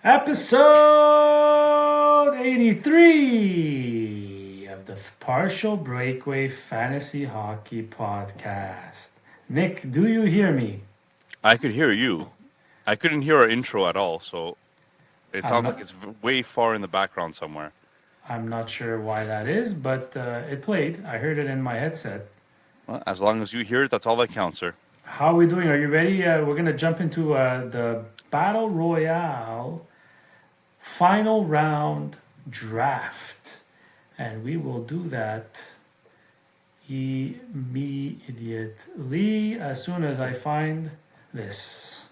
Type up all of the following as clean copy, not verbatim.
Episode 83 of the Partial Breakaway Fantasy Hockey Podcast. Nick, do you hear me? I could hear you. I couldn't hear our intro at all, so it I'm sounds like not it's way far in the background somewhere. I'm not sure why that is, but it played. I heard it in my headset. Well, as long as you hear it, that's all that counts, sir. How are we doing? Are you ready? We're going to jump into the Battle Royale final round draft. And we will do that immediately as soon as I find this.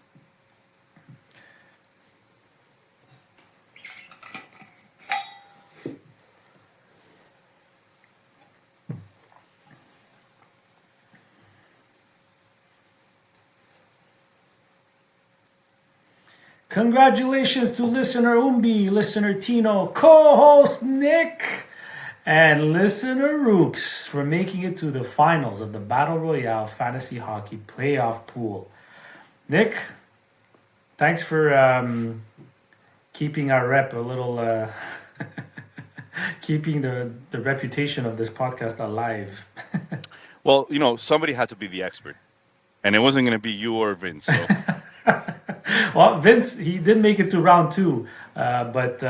Congratulations to listener Umbi, listener Tino, co-host Nick, and listener Rooks for making it to the finals of the Battle Royale Fantasy Hockey Playoff Pool. Nick, thanks for keeping our rep a little, keeping the reputation of this podcast alive. Well, somebody had to be the expert, and it wasn't going to be you or Vince. So Well, Vince, he did make it to round two, but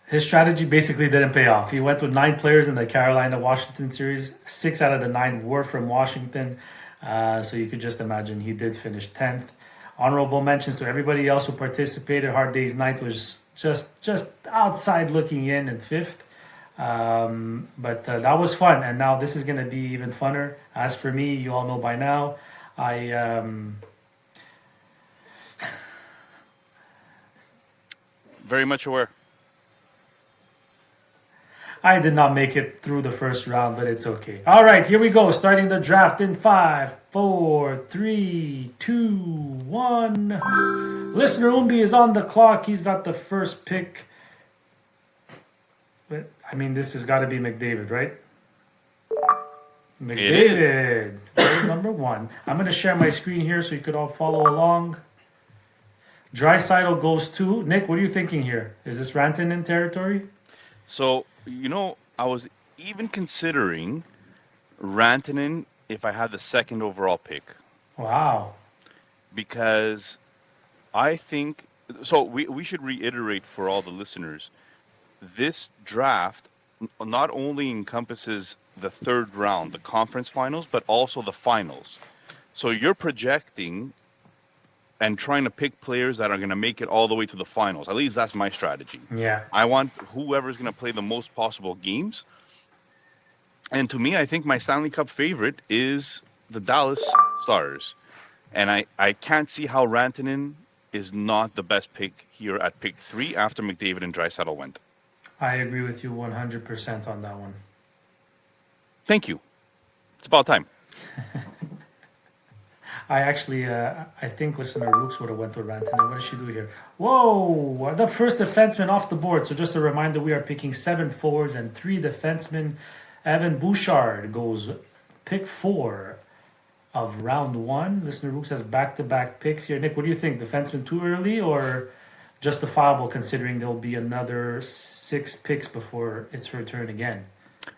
his strategy basically didn't pay off. He went with 9 players in the Carolina-Washington series. 6 out of the 9 were from Washington, so you could just imagine he did finish 10th. Honorable mentions to everybody else who participated. Hard Day's Night was just outside looking in 5th. But that was fun, and now this is going to be even funner. As for me, you all know by now, I very much aware. I did not make it through the first round, but it's okay. All right, here we go. Starting the draft in 5, 4, 3, 2, 1. Listener Umbi is on the clock. He's got the first pick. But, I mean, this has got to be McDavid, right? McDavid. There's number 1. I'm going to share my screen here so you could all follow along. Draisaitl goes 2. Nick, what are you thinking here? Is this Rantanen territory? So, I was even considering Rantanen if I had the second overall pick. Wow. Because I think, so we should reiterate for all the listeners, this draft not only encompasses the third round, the conference finals, but also the finals. So you're projecting and trying to pick players that are going to make it all the way to the finals. At least that's my strategy. Yeah. I want whoever's going to play the most possible games. And to me, I think my Stanley Cup favorite is the Dallas Stars. And I can't see how Rantanen is not the best pick here at pick 3 after McDavid and Draisaitl went. I agree with you 100% on that one. Thank you. It's about time. I actually, I think listener Rooks would have went to Rantanen. What does she do here? Whoa! The first defenseman off the board. So just a reminder, we are picking 7 forwards and 3 defensemen. Evan Bouchard goes pick 4 of round 1. Listener Rooks has back-to-back picks here. Nick, what do you think? Defenseman too early or justifiable considering there'll be another 6 picks before it's her turn again?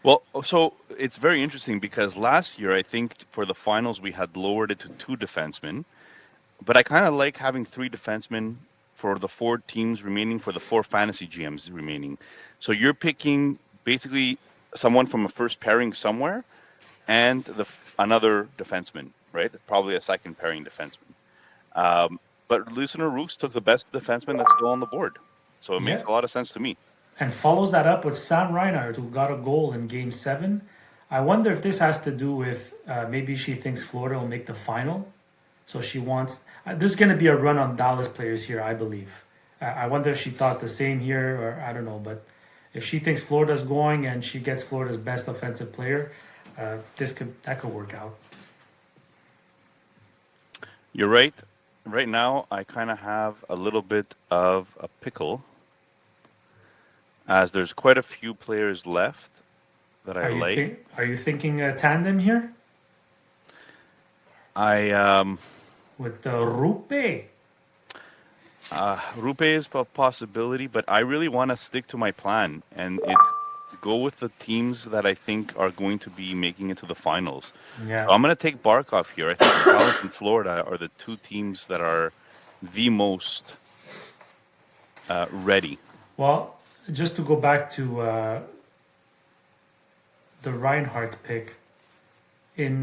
Well, so it's very interesting because last year, I think for the finals, we had lowered it to 2 defensemen. But I kind of like having 3 defensemen for the 4 teams remaining, for the 4 fantasy GMs remaining. So you're picking basically someone from a first pairing somewhere and another defenseman, right? Probably a second pairing defenseman. But listener Rooks took the best defenseman that's still on the board. So it makes a lot of sense to me. And follows that up with Sam Reinhart, who got a goal in Game 7. I wonder if this has to do with maybe she thinks Florida will make the final. So she wants... there's going to be a run on Dallas players here, I believe. I wonder if she thought the same here, or I don't know. But if she thinks Florida's going and she gets Florida's best offensive player, that could work out. You're right. Right now, I kind of have a little bit of a pickle, as there's quite a few players left that I like. Are you thinking a tandem here? I With the Rupe? Rupe is a possibility, but I really want to stick to my plan, and it's go with the teams that I think are going to be making it to the finals. Yeah. So I'm going to take Barkov here. I think Dallas and Florida are the two teams that are the most ready. Well, just to go back to the Reinhardt pick in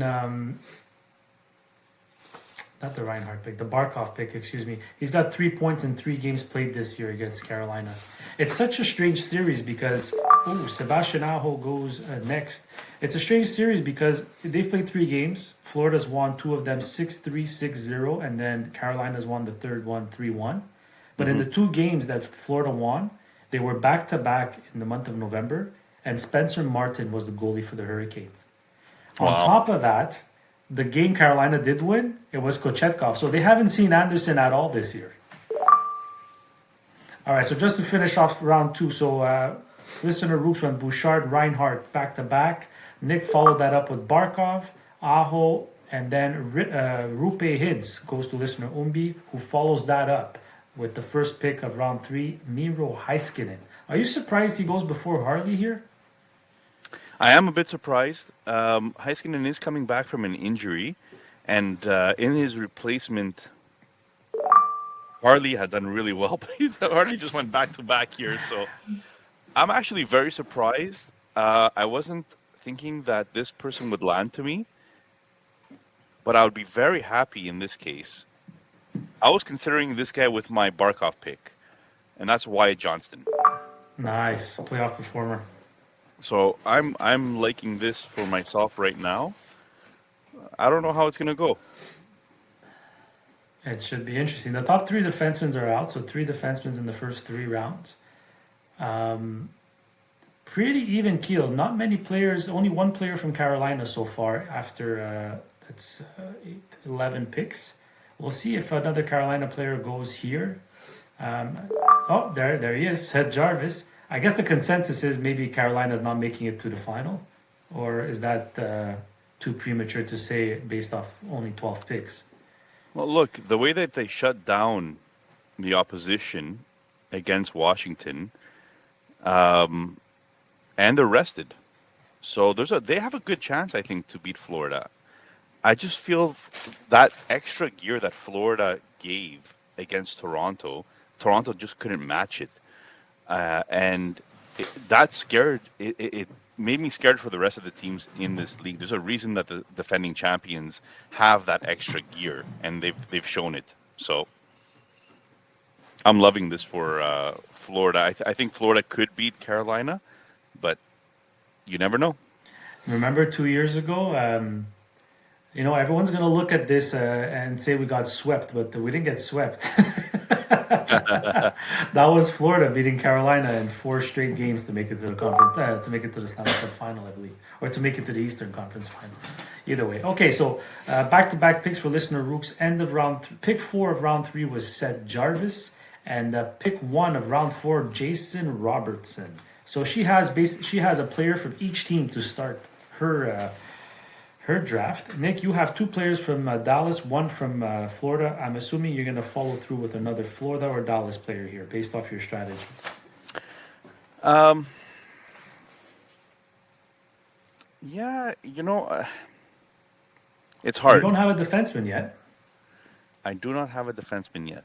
not the Reinhardt pick, the Barkov pick, excuse me. He's got 3 points in 3 games played this year against Carolina. It's such a strange series because Sebastian Aho goes next. It's a strange series because they've played 3 games. Florida's won 2 of them 6-3, 6-0, and then Carolina's won the third one 3-1. But in the 2 games that Florida won, they were back to back in the month of November, and Spencer Martin was the goalie for the Hurricanes. Wow. On top of that, the game Carolina did win, it was Kochetkov. So they haven't seen Anderson at all this year. All right, so just to finish off round 2. So listener Rooks went Bouchard, Reinhardt back-to-back. Nick followed that up with Barkov, Aho, and then Rupe Hids goes to listener Umbi, who follows that up with the first pick of round 3, Miro Heiskanen. Are you surprised he goes before Harley here? I am a bit surprised. Heiskanen is coming back from an injury, and in his replacement, Harley had done really well, but Harley just went back to back here. So I'm actually very surprised. I wasn't thinking that this person would land to me, but I would be very happy in this case. I was considering this guy with my Barkov pick, and that's Wyatt Johnston. Nice. Playoff performer. So I'm liking this for myself right now. I don't know how it's going to go. It should be interesting. The top 3 defensemen are out, so 3 defensemen in the first 3 rounds. Pretty even keel. Not many players, only 1 player from Carolina so far after 11 picks. We'll see if another Carolina player goes here. There he is, Seth Jarvis. I guess the consensus is maybe Carolina's not making it to the final, or is that too premature to say based off only 12 picks? Well, look, the way that they shut down the opposition against Washington, and they're rested, so they have a good chance, I think, to beat Florida. I just feel that extra gear that Florida gave against Toronto just couldn't match it. And that scared it made me scared for the rest of the teams in this league. There's a reason that the defending champions have that extra gear, and they've shown it. So I'm loving this for Florida. I think Florida could beat Carolina, but you never know. Remember 2 years ago? Everyone's going to look at this and say we got swept, but we didn't get swept. That was Florida beating Carolina in 4 straight games to make it to the conference, to make it to the Stanley Cup final, I believe, or to make it to the Eastern Conference final. Either way. Okay, so back-to-back picks for listener Rooks. End of pick 4 of round 3 was Seth Jarvis, and pick 1 of round 4, Jason Robertson. So she has a player from each team to start her draft. Nick, you have 2 players from Dallas, 1 from Florida. I'm assuming you're going to follow through with another Florida or Dallas player here, based off your strategy. Yeah, it's hard. You don't have a defenseman yet. I do not have a defenseman yet.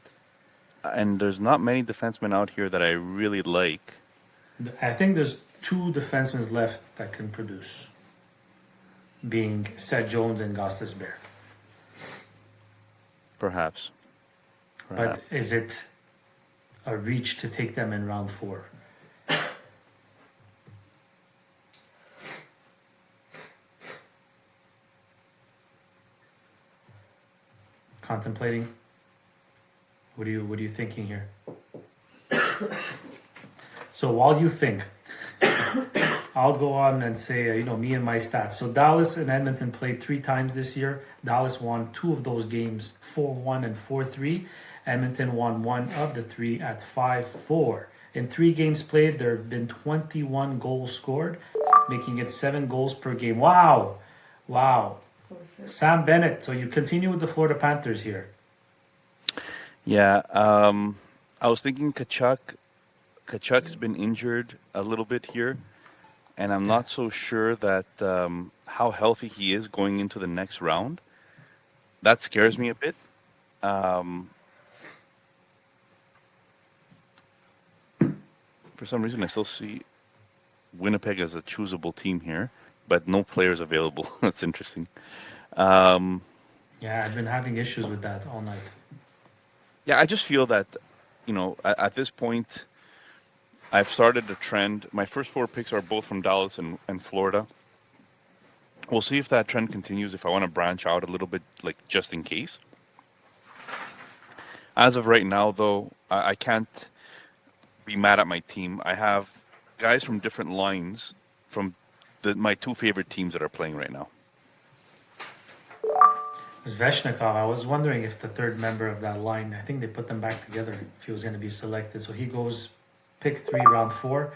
And there's not many defensemen out here that I really like. I think there's 2 defensemen left that can produce, being Seth Jones and Gustus Bear. Perhaps. But is it a reach to take them in round 4? Contemplating? What are you thinking here? So while you think, I'll go on and say, me and my stats. So Dallas and Edmonton played 3 times this year. Dallas won 2 of those games, 4-1 and 4-3. Edmonton won 1 of the 3 at 5-4. In 3 games played, there have been 21 goals scored, making it 7 goals per game. Wow. Sam Bennett. So you continue with the Florida Panthers here. Yeah. I was thinking Kachuk. Kachuk's been injured a little bit here, and I'm Yeah. not so sure that how healthy he is going into the next round. That scares me a bit. Um, for some reason, I still see Winnipeg as a choosable team here, but no players available. That's interesting. Um, Yeah, I've been having issues with that all night. yeah, I just feel that, at this point, I've started a trend. My first four picks are both from Dallas and Florida. We'll see if that trend continues, if I want to branch out a little bit, like just in case. As of right now, though, I can't be mad at my team. I have guys from different lines from my two favorite teams that are playing right now. Sveshnikov, I was wondering if the third member of that line, I think they put them back together if he was going to be selected. So he goes pick 3, round 4.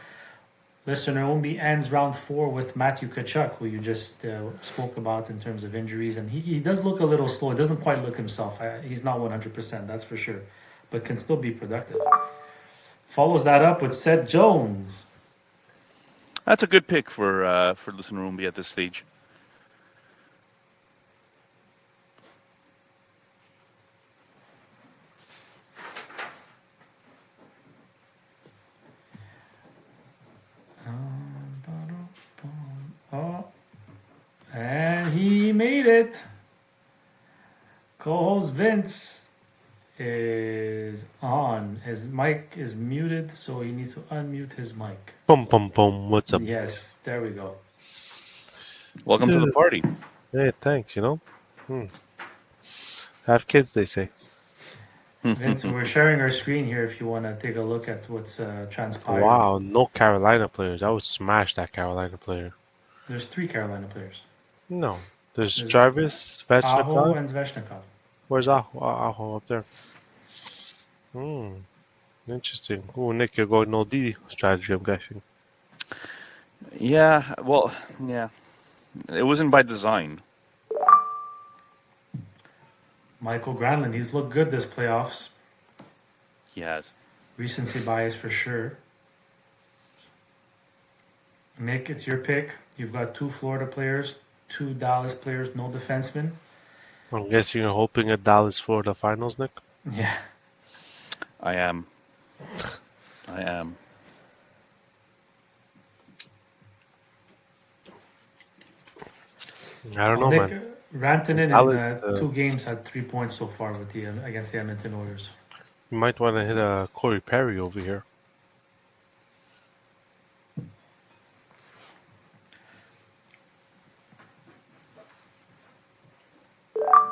Listener Ombi ends round 4 with Matthew Tkachuk, who you just spoke about in terms of injuries. And he does look a little slow. He doesn't quite look himself. He's not 100%, that's for sure. But can still be productive. Follows that up with Seth Jones. That's a good pick for Listener Ombi at this stage. Oh, and he made it. Co-host Vince is on. His mic is muted, so he needs to unmute his mic. Boom, boom, boom. What's up? Yes, there we go. Welcome to the party. Hey, thanks, Have kids, they say. Vince, we're sharing our screen here if you want to take a look at what's transpired. Wow, no Carolina players. I would smash that Carolina player. There's 3 Carolina players. No. There's There's Jarvis, Aho Svechnikov. and Sveshnikov. Where's Aho? Aho up there. Interesting. Oh, Nick, you're going OD strategy, I'm guessing. Yeah, well, yeah. It wasn't by design. Michael Granlund, he's looked good this playoffs. He has. Recency bias for sure. Nick, it's your pick. You've got 2 Florida players, 2 Dallas players, no defenseman. I'm guessing you're hoping at Dallas for the finals, Nick? Yeah. I am. I don't know, Nick, man. Rantanen in Dallas, 2 games had 3 points so far with against the Edmonton Oilers. You might want to hit a Corey Perry over here.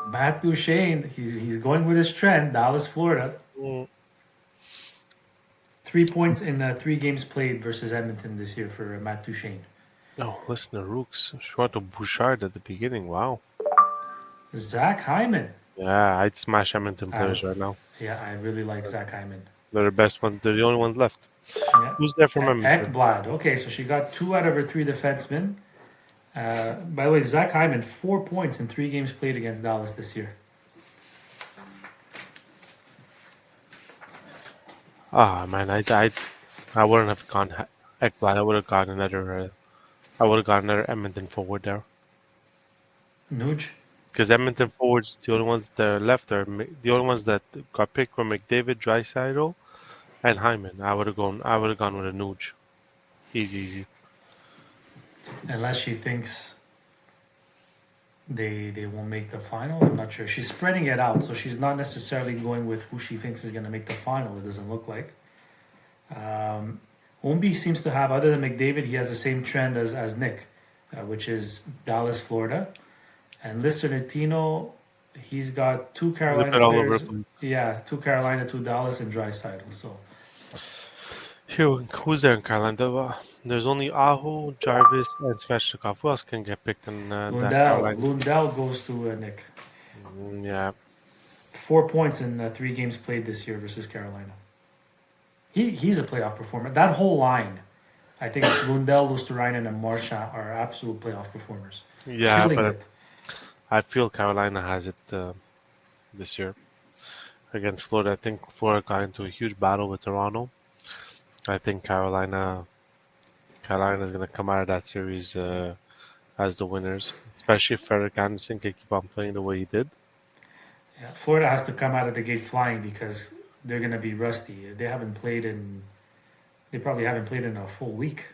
Matt Duchene, he's going with his trend. Dallas, Florida. 3 points in 3 games played versus Edmonton this year for Matt Duchene. Oh, listen to Rooks. Short of Bouchard at the beginning. Wow. Zach Hyman. Yeah, I'd smash Edmonton players right now. Yeah, I really like Zach Hyman. They're the best ones. They're the only ones left. Yeah. Who's there from Edmonton? Ekblad. Okay, so she got 2 out of her 3 defensemen. By the way, Zach Hyman, 4 points in 3 games played against Dallas this year. Ah, man, I wouldn't have gone Ekblad. I would have gone another. I would have gone another Edmonton forward there. Nuge. Because Edmonton forwards, the only ones that are left are the only ones that got picked were McDavid, Draisaitl, and Hyman. I would have gone with a Nuge. Easy. Unless she thinks they won't make the final. I'm not sure. She's spreading it out, so she's not necessarily going with who she thinks is going to make the final. It doesn't look like. Ombi seems to have, other than McDavid, he has the same trend as Nick, which is Dallas, Florida. And Lister Tino, he's got 2 Carolina players. Yeah, 2 Carolina, 2 Dallas, and Draisaitl. So Who's there in Carolina? There's only Aho, Jarvis, and Svechnikov. Who else can get picked in that Carolina? Lundell goes to Nick. Yeah. 4 points in 3 games played this year versus Carolina. He's a playoff performer. That whole line, I think Lundell, Luosterainen, and Marchand are absolute playoff performers. Yeah, Killing but it. I feel Carolina has it this year. against Florida. I think Florida got into a huge battle with Toronto. I think Carolina is going to come out of that series as the winners, especially if Frederick Anderson can keep on playing the way he did. Yeah, Florida has to come out of the gate flying because they're going to be rusty. They haven't played in. They probably haven't played in a full week.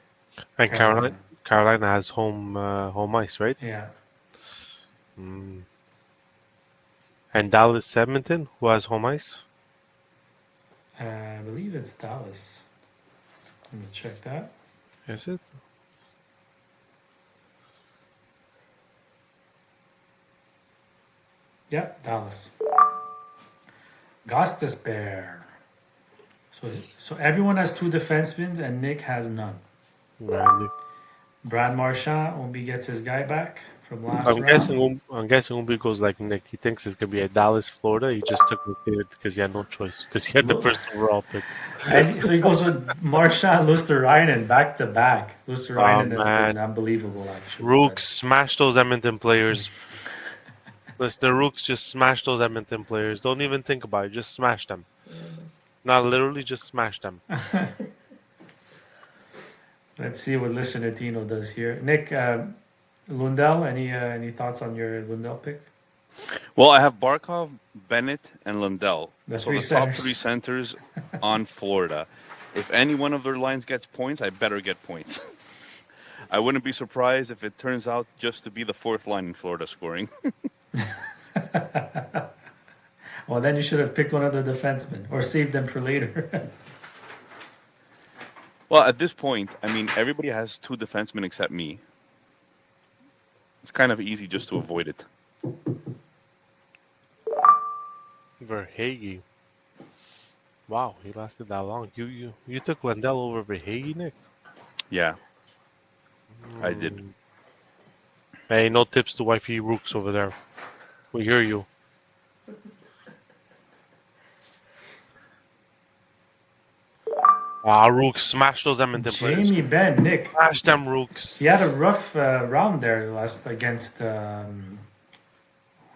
And Carolina has home ice, right? Yeah. Mm. And Dallas Edmonton, who has home ice? I believe it's Dallas. Let me check that. Is it? Yeah, Dallas. Gostisbehere. So everyone has 2 defensemen and Nick has none. Randy. Brad Marchand, Obi gets his guy back from last I'm round. guessing Umbi goes like Nick. He thinks it's gonna be a Dallas, Florida. He just took McDavid because he had no choice because he had the first overall pick. And so he goes with Marchand, Luster-Reinen back to back. Luster-Reinen has man. been unbelievable, actually. Rooks, smash those Edmonton players. Listen, the Rooks just smash those Edmonton players. Don't even think about it. Just smash them. Not literally, just smash them. Let's see what listener Tino does here. Nick, Lundell, any thoughts on your Lundell pick? Well, I have Barkov, Bennett, and Lundell. The So three the top centers. 3 centers on Florida. If any one of their lines gets points, I better get points. I wouldn't be surprised if it turns out just to be the 4th line in Florida scoring. Well, then you should have picked one of the defensemen or saved them for later. Well, at this point, I mean, everybody has 2 defensemen except me. It's kind of easy just to avoid it. Verhage. Wow, he lasted that long. You took Lundell over Verhage, Nick? Yeah, I did. Hey, no tips to wifey Rooks over there. We hear you. Rooks, smash those Edmonton players. Jamie Benn, Nick. Smash them, Rooks. He had a rough round there last against. Who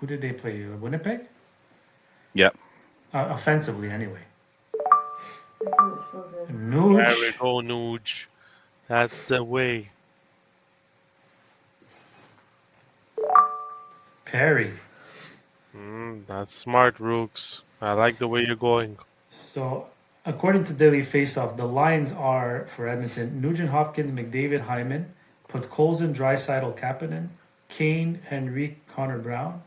did they play? Winnipeg? Yeah. Offensively, anyway. There we Nuge. go, Nuge. That's the way. Perry. That's smart, Rooks. I like the way you're going. So, according to Daily Faceoff, the lines are for Edmonton: Nugent Hopkins, McDavid, Hyman, Podkolzin, Draisaitl, Kapanen, Kane, Henrique, Connor Brown,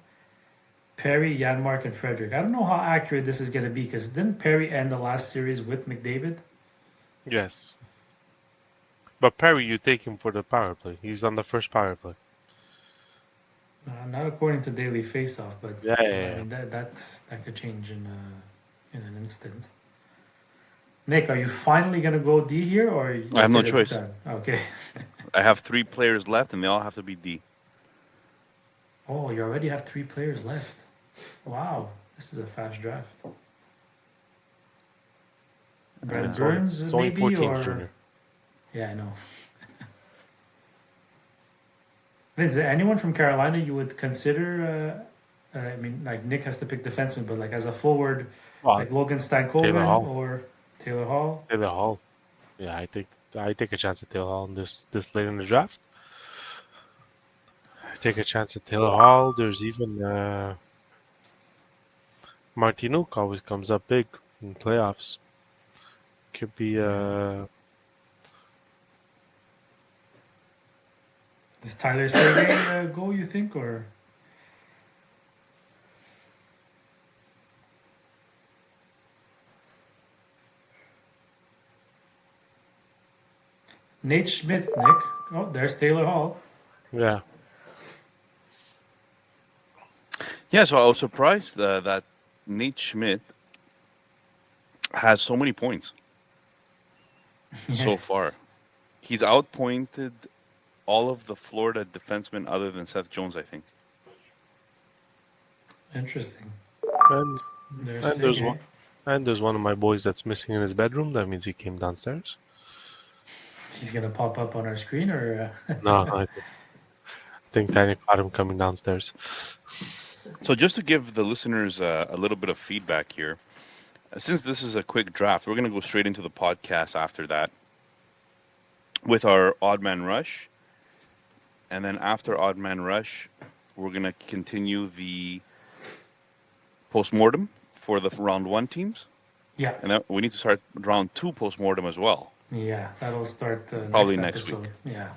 Perry, Janmark, and Frederick. I don't know how accurate this is going to be because didn't Perry end the last series with McDavid? Yes. But Perry, you take him for the power play. He's on the first power play. Not according to Daily Faceoff, but Yeah. I mean, that could change in an instant. Nick, are you finally going to go D here, or I have no that's it, choice. it's done? Okay. I have 3 players left, and they all have to be D. Oh, you already have 3 players left. Wow, this is a fast draft. Brent It's Burns, only maybe, 14, or Junior. yeah, I know. Is there anyone from Carolina you would consider? I mean, like Nick has to pick defenseman, but like as a forward, like Logan Taylor Hall. Stankoven or Taylor Hall. Taylor Hall. Yeah, I take a chance at Taylor Hall in this late in the draft. I take a chance at Taylor Hall. There's even Martinook always comes up big in playoffs. Could be Does Tyler Sergey go? You think, or Nate Schmidt? Nick. Oh, there's Taylor Hall. yeah. Yeah, so I was surprised that Nate Schmidt has so many points so far. He's outpointed all of the Florida defensemen other than Seth Jones, I think. Interesting. And There's And there's Sergey. one. And there's one of my boys that's missing in his bedroom. That means he came downstairs. He's gonna pop up on our screen, or No, I think Danny caught him coming downstairs. So just to give the listeners a little bit of feedback here, since this is a quick draft, we're going to go straight into the podcast after that with our odd man rush. And then after odd man rush, we're going to continue the post mortem for the round one teams. Yeah. And then we need to start round two post mortem as well. Yeah, that'll start Probably next next episode. week. Yeah.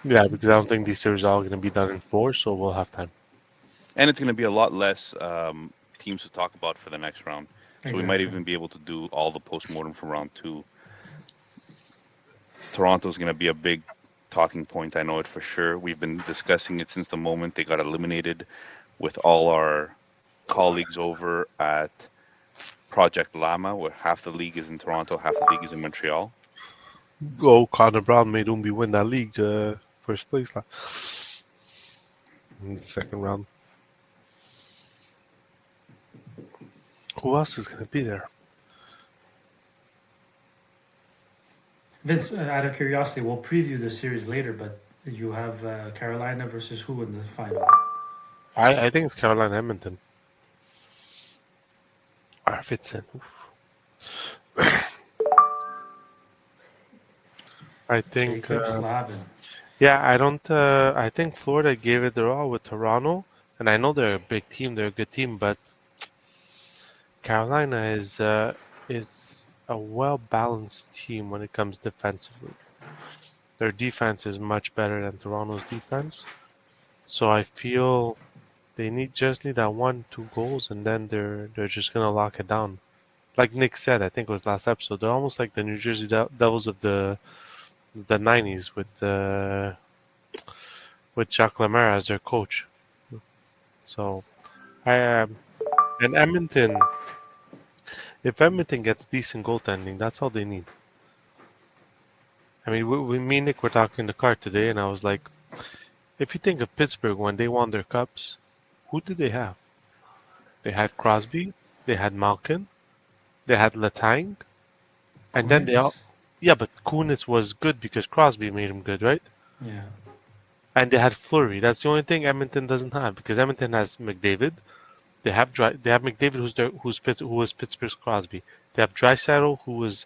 Yeah, because I don't think these series are all going to be done in 4, so we'll have time. And it's going to be a lot less teams to talk about for the next round. So we might Exactly. even be able to do all the post-mortem from round two. Toronto's going to be a big talking point. I know it for sure. We've been discussing it since the moment they got eliminated with all our colleagues over at Project Llama, where half the league is in Toronto, half the league is in Montreal. Go, Connor Brown made Umbi win that league first place in the second round. Who else is going to be there? Vince, out of curiosity, we'll preview the series later, but you have Carolina versus who in the final? I think it's Carolina Edmonton. Or if it's in. I think. Jacob Slavin. Yeah, I don't. I think Florida gave it their all with Toronto, and I know they're a big team. They're a good team, but Carolina is a well-balanced team when it comes defensively. Their defense is much better than Toronto's defense, so I feel they just need that 1-2 goals, and then they're just gonna lock it down. Like Nick said, I think it was last episode. They're almost like the New Jersey Devils of the '90s with Jacques Lemaire as their coach. So, and Edmonton. If Edmonton gets decent goaltending, that's all they need. I mean, me and Nick were talking in the car today, and I was like, if you think of Pittsburgh when they won their cups, who did they have? They had Crosby, they had Malkin, they had Letang, and then they all. Yeah, but Kunitz was good because Crosby made him good, right? Yeah. And they had Fleury. That's the only thing Edmonton doesn't have because Edmonton has McDavid. They have McDavid, who was Pittsburgh's Crosby. They have Draisaitl, who was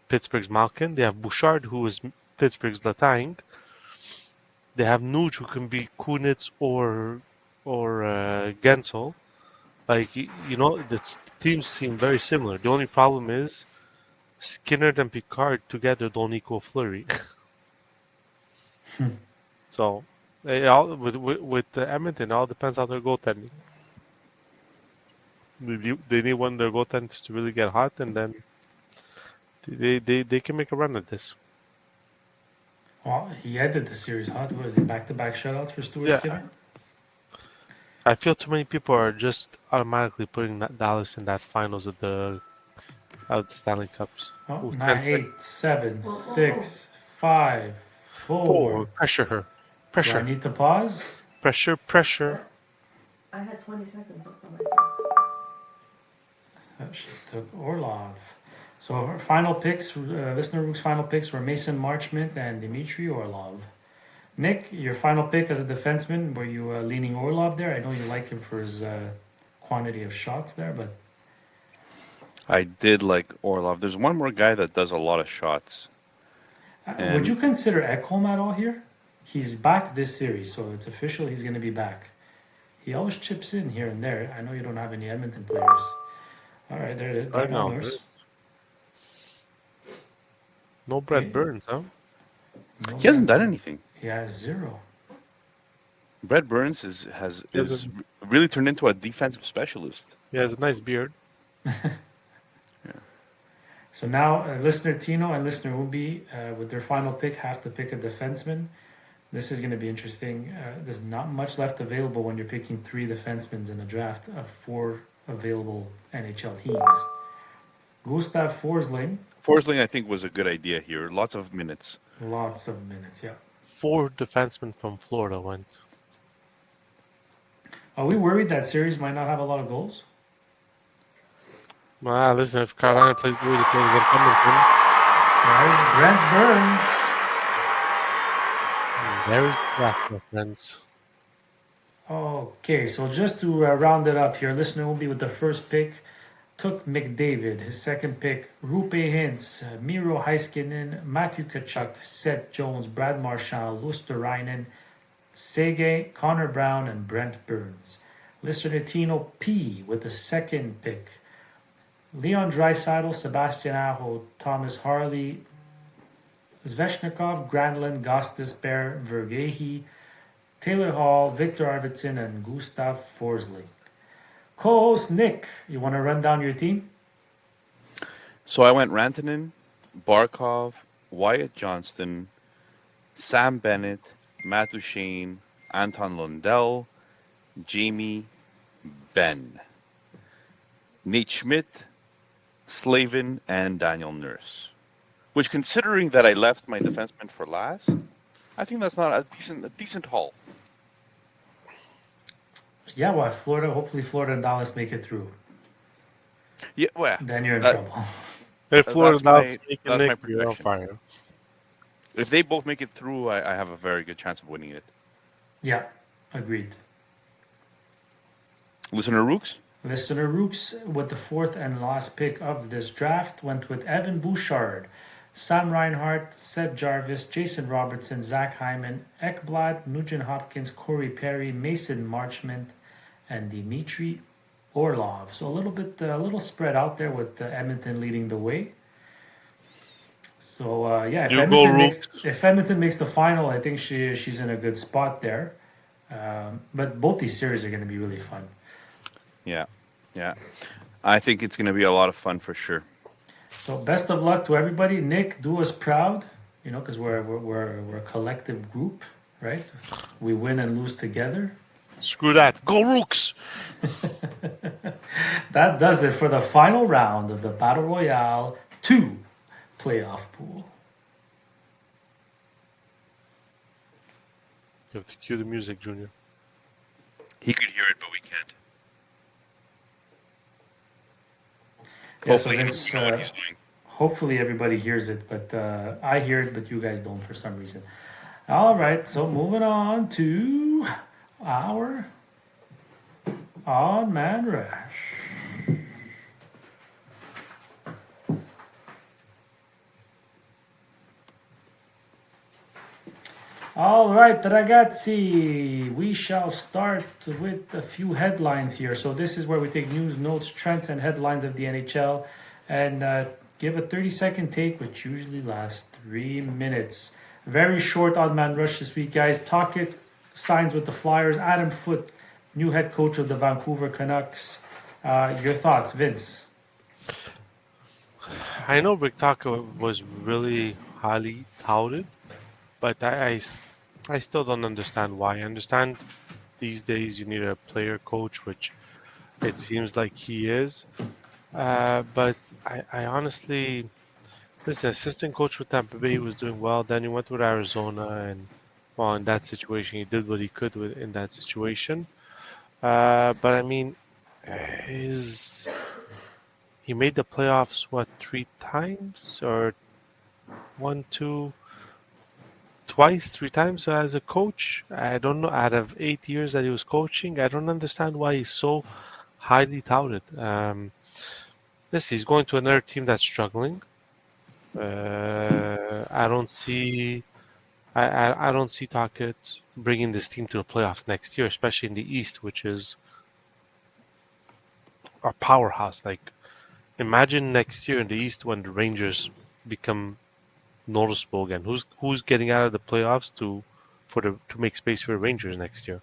Pittsburgh's Malkin. They have Bouchard, who was Pittsburgh's Letang. They have Nuge, who can be Kunitz or Gensel. Like the teams seem very similar. The only problem is Skinner and Picard together don't equal Fleury. So with Edmonton, it all depends on their goaltending. They need one of their goaltenders to really get hot, and then they can make a run at this. Well, he ended the series hot. What is it, back-to-back shutouts for Stuart Skinner? I feel too many people are just automatically putting Dallas in that finals of the Stanley Cups. Oh, Ooh, 9, 8, 7, 6, 5, 4. Pressure her. Do I Pressure. need to pause? Pressure. I had 20 seconds left on my She took Orlov. So our final picks, listener Rook's final picks were Mason Marchment and Dmitry Orlov. Nick, your final pick as a defenseman, were you leaning Orlov there? I know you like him for his quantity of shots there, but... I did like Orlov. There's one more guy that does a lot of shots. Would you consider Ekholm at all here? He's back this series, so it's official he's going to be back. He always chips in here and there. I know you don't have any Edmonton players. All right, there it is. I know. No Brett Burns, huh? No He hasn't Brett. done anything. He has 0. Brett Burns is really turned into a defensive specialist. He has a nice beard. So now, listener Tino and listener Ubi, with their final pick, have to pick a defenseman. This is going to be interesting. There's not much left available when you're picking 3 defensemen in a draft of 4 available NHL teams. Gustav Forsling. Forsling, I think, was a good idea here. Lots of minutes. Lots of minutes, yeah. 4 defensemen from Florida went. Are we worried that series might not have a lot of goals? Well, listen, if Carolina plays the way they played against Edmonton, There's Brent Burns. there is that, my friends. Okay, so just to round it up here, listener will be with the first pick. took McDavid, his second pick, Rupe Hintz, Miro Heiskanen, Matthew Tkachuk, Seth Jones, Brad Marchand, Luosterainen, Sege, Connor Brown, and Brent Burns. Listener Tino P with the second pick. Leon Draisaitl, Sebastian Aho, Thomas Harley, Svechnikov, Granlund, Gostisbehere, Vergehi, Taylor Hall, Victor Arvidsson, and Gustav Forsling. Co-host Nick, you want to run down your team? So I went Rantanen, Barkov, Wyatt Johnston, Sam Bennett, Matt Duchene, Anton Lundell, Jamie Benn, Nate Schmidt, Slavin, and Daniel Nurse. Which, considering that I left my defenseman for last, I think that's not a decent haul. Yeah, well, hopefully Florida and Dallas make it through. Yeah, well, Then you're in trouble. If Florida that's Dallas my make it, you're on prediction. fire. If they both make it through, I have a very good chance of winning it. Yeah, agreed. Listener Rooks? Listener Rooks, with the fourth and last pick of this draft, went with Evan Bouchard, Sam Reinhart, Seth Jarvis, Jason Robertson, Zach Hyman, Ekblad, Nugent Hopkins, Corey Perry, Mason Marchment, and Dmitry Orlov. So a little spread out there with Edmonton leading the way. So if Edmonton makes the final, I think she's in a good spot there. But both these series are going to be really fun. Yeah. I think it's going to be a lot of fun for sure. So best of luck to everybody. Nick, do us proud, because we're a collective group, right? We win and lose together. Screw that. Go Rooks! That does it for the final round of the Battle Royale 2 playoff pool. You have to cue the music, Junior. He could hear it, but we can't. Yeah, so Hopefully, Vince, you know what he's doing. hopefully everybody hears it, but I hear it, but you guys don't for some reason. All right, so moving on to our Odd Man Rush. All right, ragazzi, we shall start with a few headlines here. So this is where we take news, notes, trends, and headlines of the NHL and give a 30-second take, which usually lasts 3 minutes. Very short Odd Man Rush this week, guys. Tocchet signs with the Flyers. Adam Foote, new head coach of the Vancouver Canucks. Your thoughts, Vince? I know Rick Tocchet was really highly touted, but I still don't understand why. I understand these days you need a player coach, which it seems like he is. But I honestly, listen, assistant coach with Tampa Bay was doing well. Then he went with Arizona, and well, in that situation, he did what he could in that situation. But I mean, he made the playoffs, 3 times? Or 1, 2... Twice, 3 times as a coach. I don't know. Out of 8 years that he was coaching, I don't understand why he's so highly touted. He's going to another team that's struggling. I don't see Tocchet bringing this team to the playoffs next year, especially in the East, which is a powerhouse. Like, imagine next year in the East when the Rangers become noticeable again. Who's getting out of the playoffs to make space for the Rangers next year?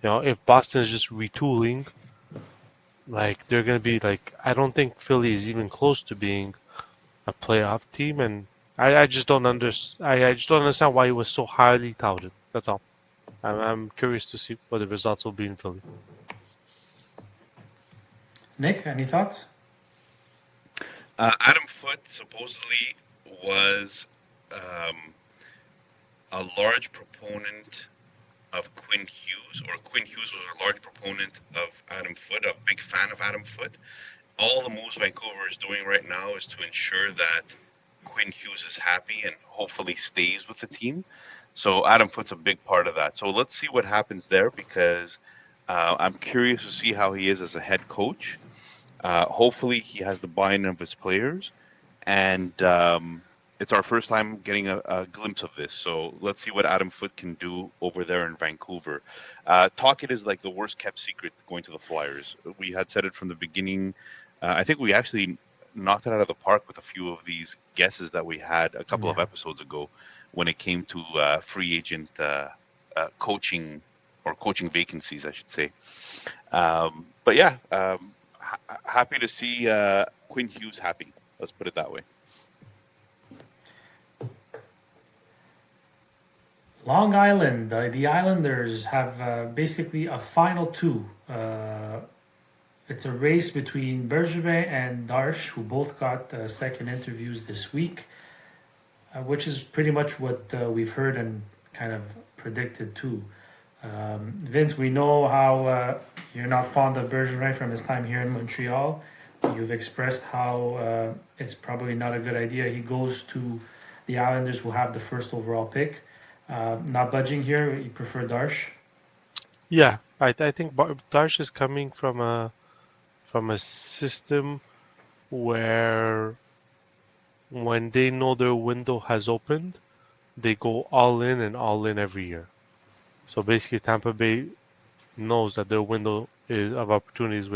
If Boston is just retooling, like they're gonna be like, I don't think Philly is even close to being a playoff team, and I just don't understand why he was so highly touted. That's all. I'm curious to see what the results will be in Philly. Nick, any thoughts? Adam Foote supposedly was a large proponent of Quinn Hughes, or Quinn Hughes was a large proponent of Adam Foote, a big fan of Adam Foote. All the moves Vancouver is doing right now is to ensure that Quinn Hughes is happy and hopefully stays with the team. So Adam Foote's a big part of that. So let's see what happens there, because I'm curious to see how he is as a head coach. Hopefully, he has the buy-in of his players, and it's our first time getting a glimpse of this. So let's see what Adam Foote can do over there in Vancouver. Tocchet is like the worst-kept secret going to the Flyers. We had said it from the beginning. I think we actually knocked it out of the park with a few of these guesses that we had a couple of episodes ago when it came to free agent coaching or coaching vacancies, I should say. But yeah, happy to see Quinn Hughes happy. Let's put it that way. Long Island, the Islanders have basically a final two. It's a race between Bergevin and Darche, who both got second interviews this week, which is pretty much what we've heard and kind of predicted too. Vince, we know how you're not fond of Bergevin from his time here in Montreal. You've expressed how it's probably not a good idea. He goes to the Islanders, who have the first overall pick. Not budging here. You prefer Darche? Yeah, I think Darche is coming from a system where when they know their window has opened, they go all in and all in every year. So basically, Tampa Bay knows that their window of opportunities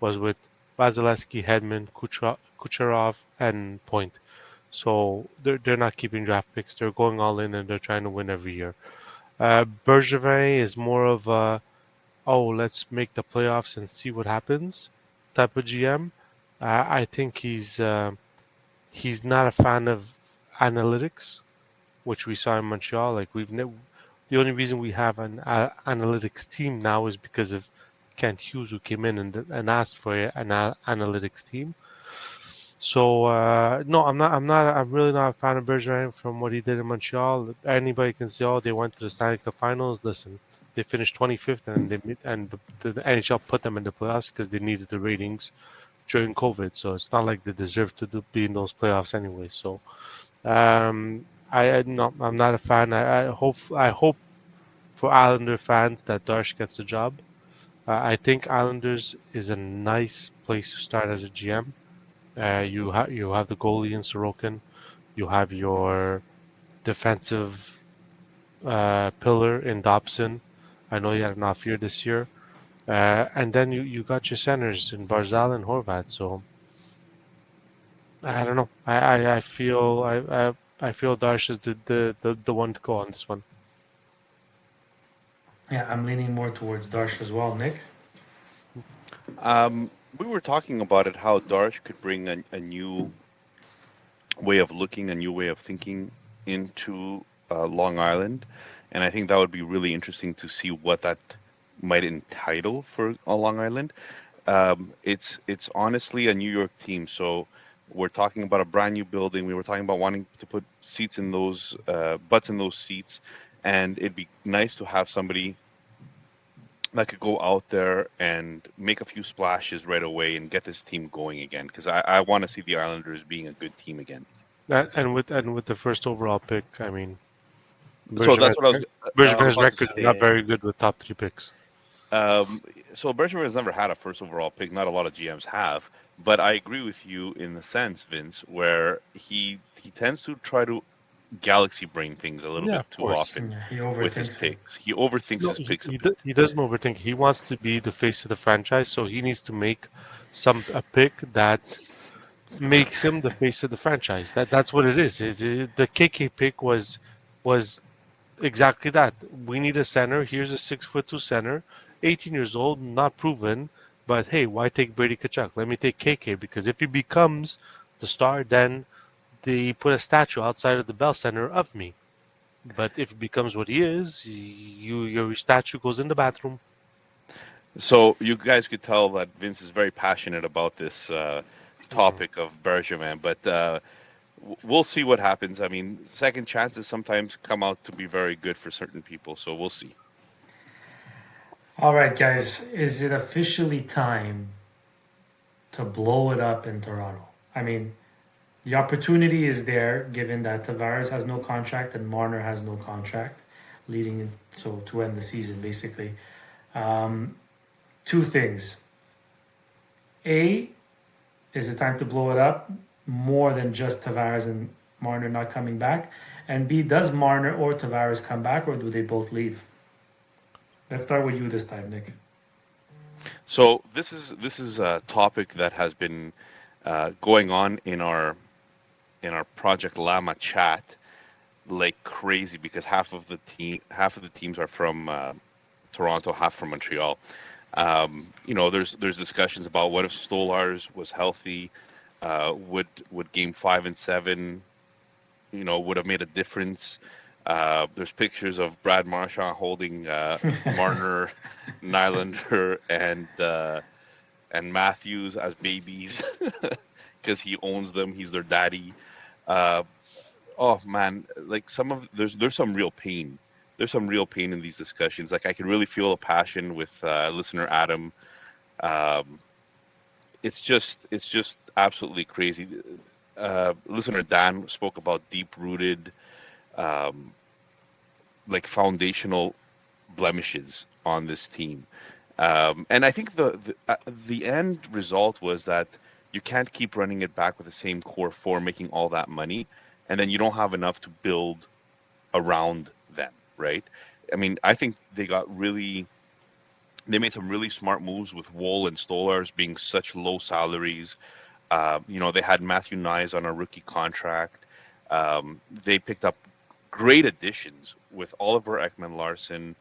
was with Vasilevsky, Hedman, Kucherov, and Point. So they're not keeping draft picks. They're going all in and they're trying to win every year. Bergevin is more of a, let's make the playoffs and see what happens type of GM. I think he's not a fan of analytics, which we saw in Montreal. Like the only reason we have an analytics team now is because of Kent Hughes, who came in and asked for an analytics team. So no, I'm really not a fan of Bergevin from what he did in Montreal. Anybody can say, they went to the Stanley Cup Finals. Listen, they finished 25th, and the NHL put them in the playoffs because they needed the ratings during COVID. So it's not like they deserve to be in those playoffs anyway. So I'm not a fan. I hope for Islander fans that Darche gets the job. I think Islanders is a nice place to start as a GM. You have the goalie in Sorokin. You have your defensive pillar in Dobson. I know you had an off year this year. And then you got your centers in Barzal and Horvat. So I don't know. I feel Darche is the one to go on this one. Yeah, I'm leaning more towards Darche as well. Nick? We were talking about it, how Darche could bring a new way of looking, a new way of thinking into Long Island. And I think that would be really interesting to see what that might entitle for Long Island. It's honestly a New York team. So we're talking about a brand new building. We were talking about wanting to put seats in those, butts in those seats. And it'd be nice to have somebody that could go out there and make a few splashes right away and get this team going again. Because I want to see the Islanders being a good team again. And with the first overall pick, I mean, So that's what I was. Bergevin's about to record is say. not very good with top 3 picks. So Bergevin has never had a first overall pick. Not a lot of GMs have. But I agree with you in the sense, Vince, where he tends to try to galaxy brain things a little bit too often He with his overthinks it. picks. He overthinks his picks. He doesn't overthink. He wants to be the face of the franchise, so he needs to make a pick that makes him the face of the franchise. That's what it is. The KK pick was exactly that. We need a center. Here's a 6'2" center, 18 years old, not proven. But hey, why take Brady Tkachuk? Let me take KK, because if he becomes the star, then they put a statue outside of the Bell Center of me. But if it becomes what he is, your statue goes in the bathroom. So you guys could tell that Vince is very passionate about this topic of Bergevin, but we'll see what happens. I mean, second chances sometimes come out to be very good for certain people, so we'll see. All right, guys. Is it officially time to blow it up in Toronto? I mean, the opportunity is there, given that Tavares has no contract and Marner has no contract, leading to end the season, basically. Two things. A, Is it time to blow it up more than just Tavares and Marner not coming back? And B, does Marner or Tavares come back, or do they both leave? Let's start with you this time, Nick. So this is a topic that has been going on in our Project Llama chat like crazy, because half of the teams are from Toronto, half from Montreal. There's discussions about what if Stolarz was healthy, would Game 5 and 7, would have made a difference. There's pictures of Brad Marchand holding Marner, Nylander, and Matthews as babies because he owns them. He's their daddy. Oh man, like there's some real pain. There's some real pain in these discussions. Like I can really feel a passion with listener Adam. It's just absolutely crazy. Listener Dan spoke about deep-rooted, like foundational blemishes on this team, and I think the end result was that you can't keep running it back with the same core four, making all that money, and then you don't have enough to build around them, right? I mean, I think they made some really smart moves with Woll and Stolarz being such low salaries. They had Matthew Nyes on a rookie contract. They picked up great additions with Oliver Ekman-Larsson,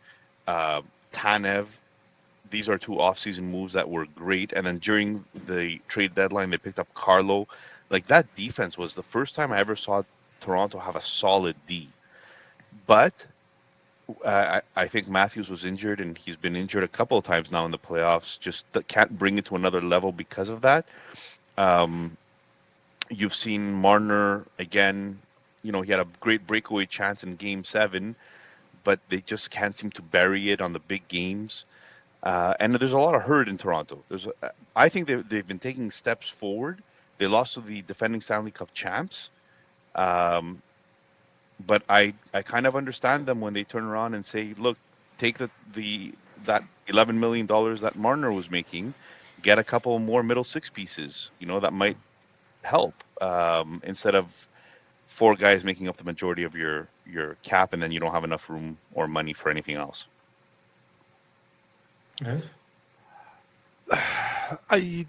Tanev. These are two offseason moves that were great. And then during the trade deadline, they picked up Carlo. Like, that defense was the first time I ever saw Toronto have a solid D. But I think Matthews was injured, and he's been injured a couple of times now in the playoffs. Just can't bring it to another level because of that. You've seen Marner again. He had a great breakaway chance in Game 7, but they just can't seem to bury it on the big games. And there's a lot of hurt in Toronto. I think they've been taking steps forward. They lost to the defending Stanley Cup champs. But I kind of understand them when they turn around and say, look, take that $11 million that Marner was making, get a couple more middle six pieces, that might help, instead of four guys making up the majority of your cap, and then you don't have enough room or money for anything else. Yes.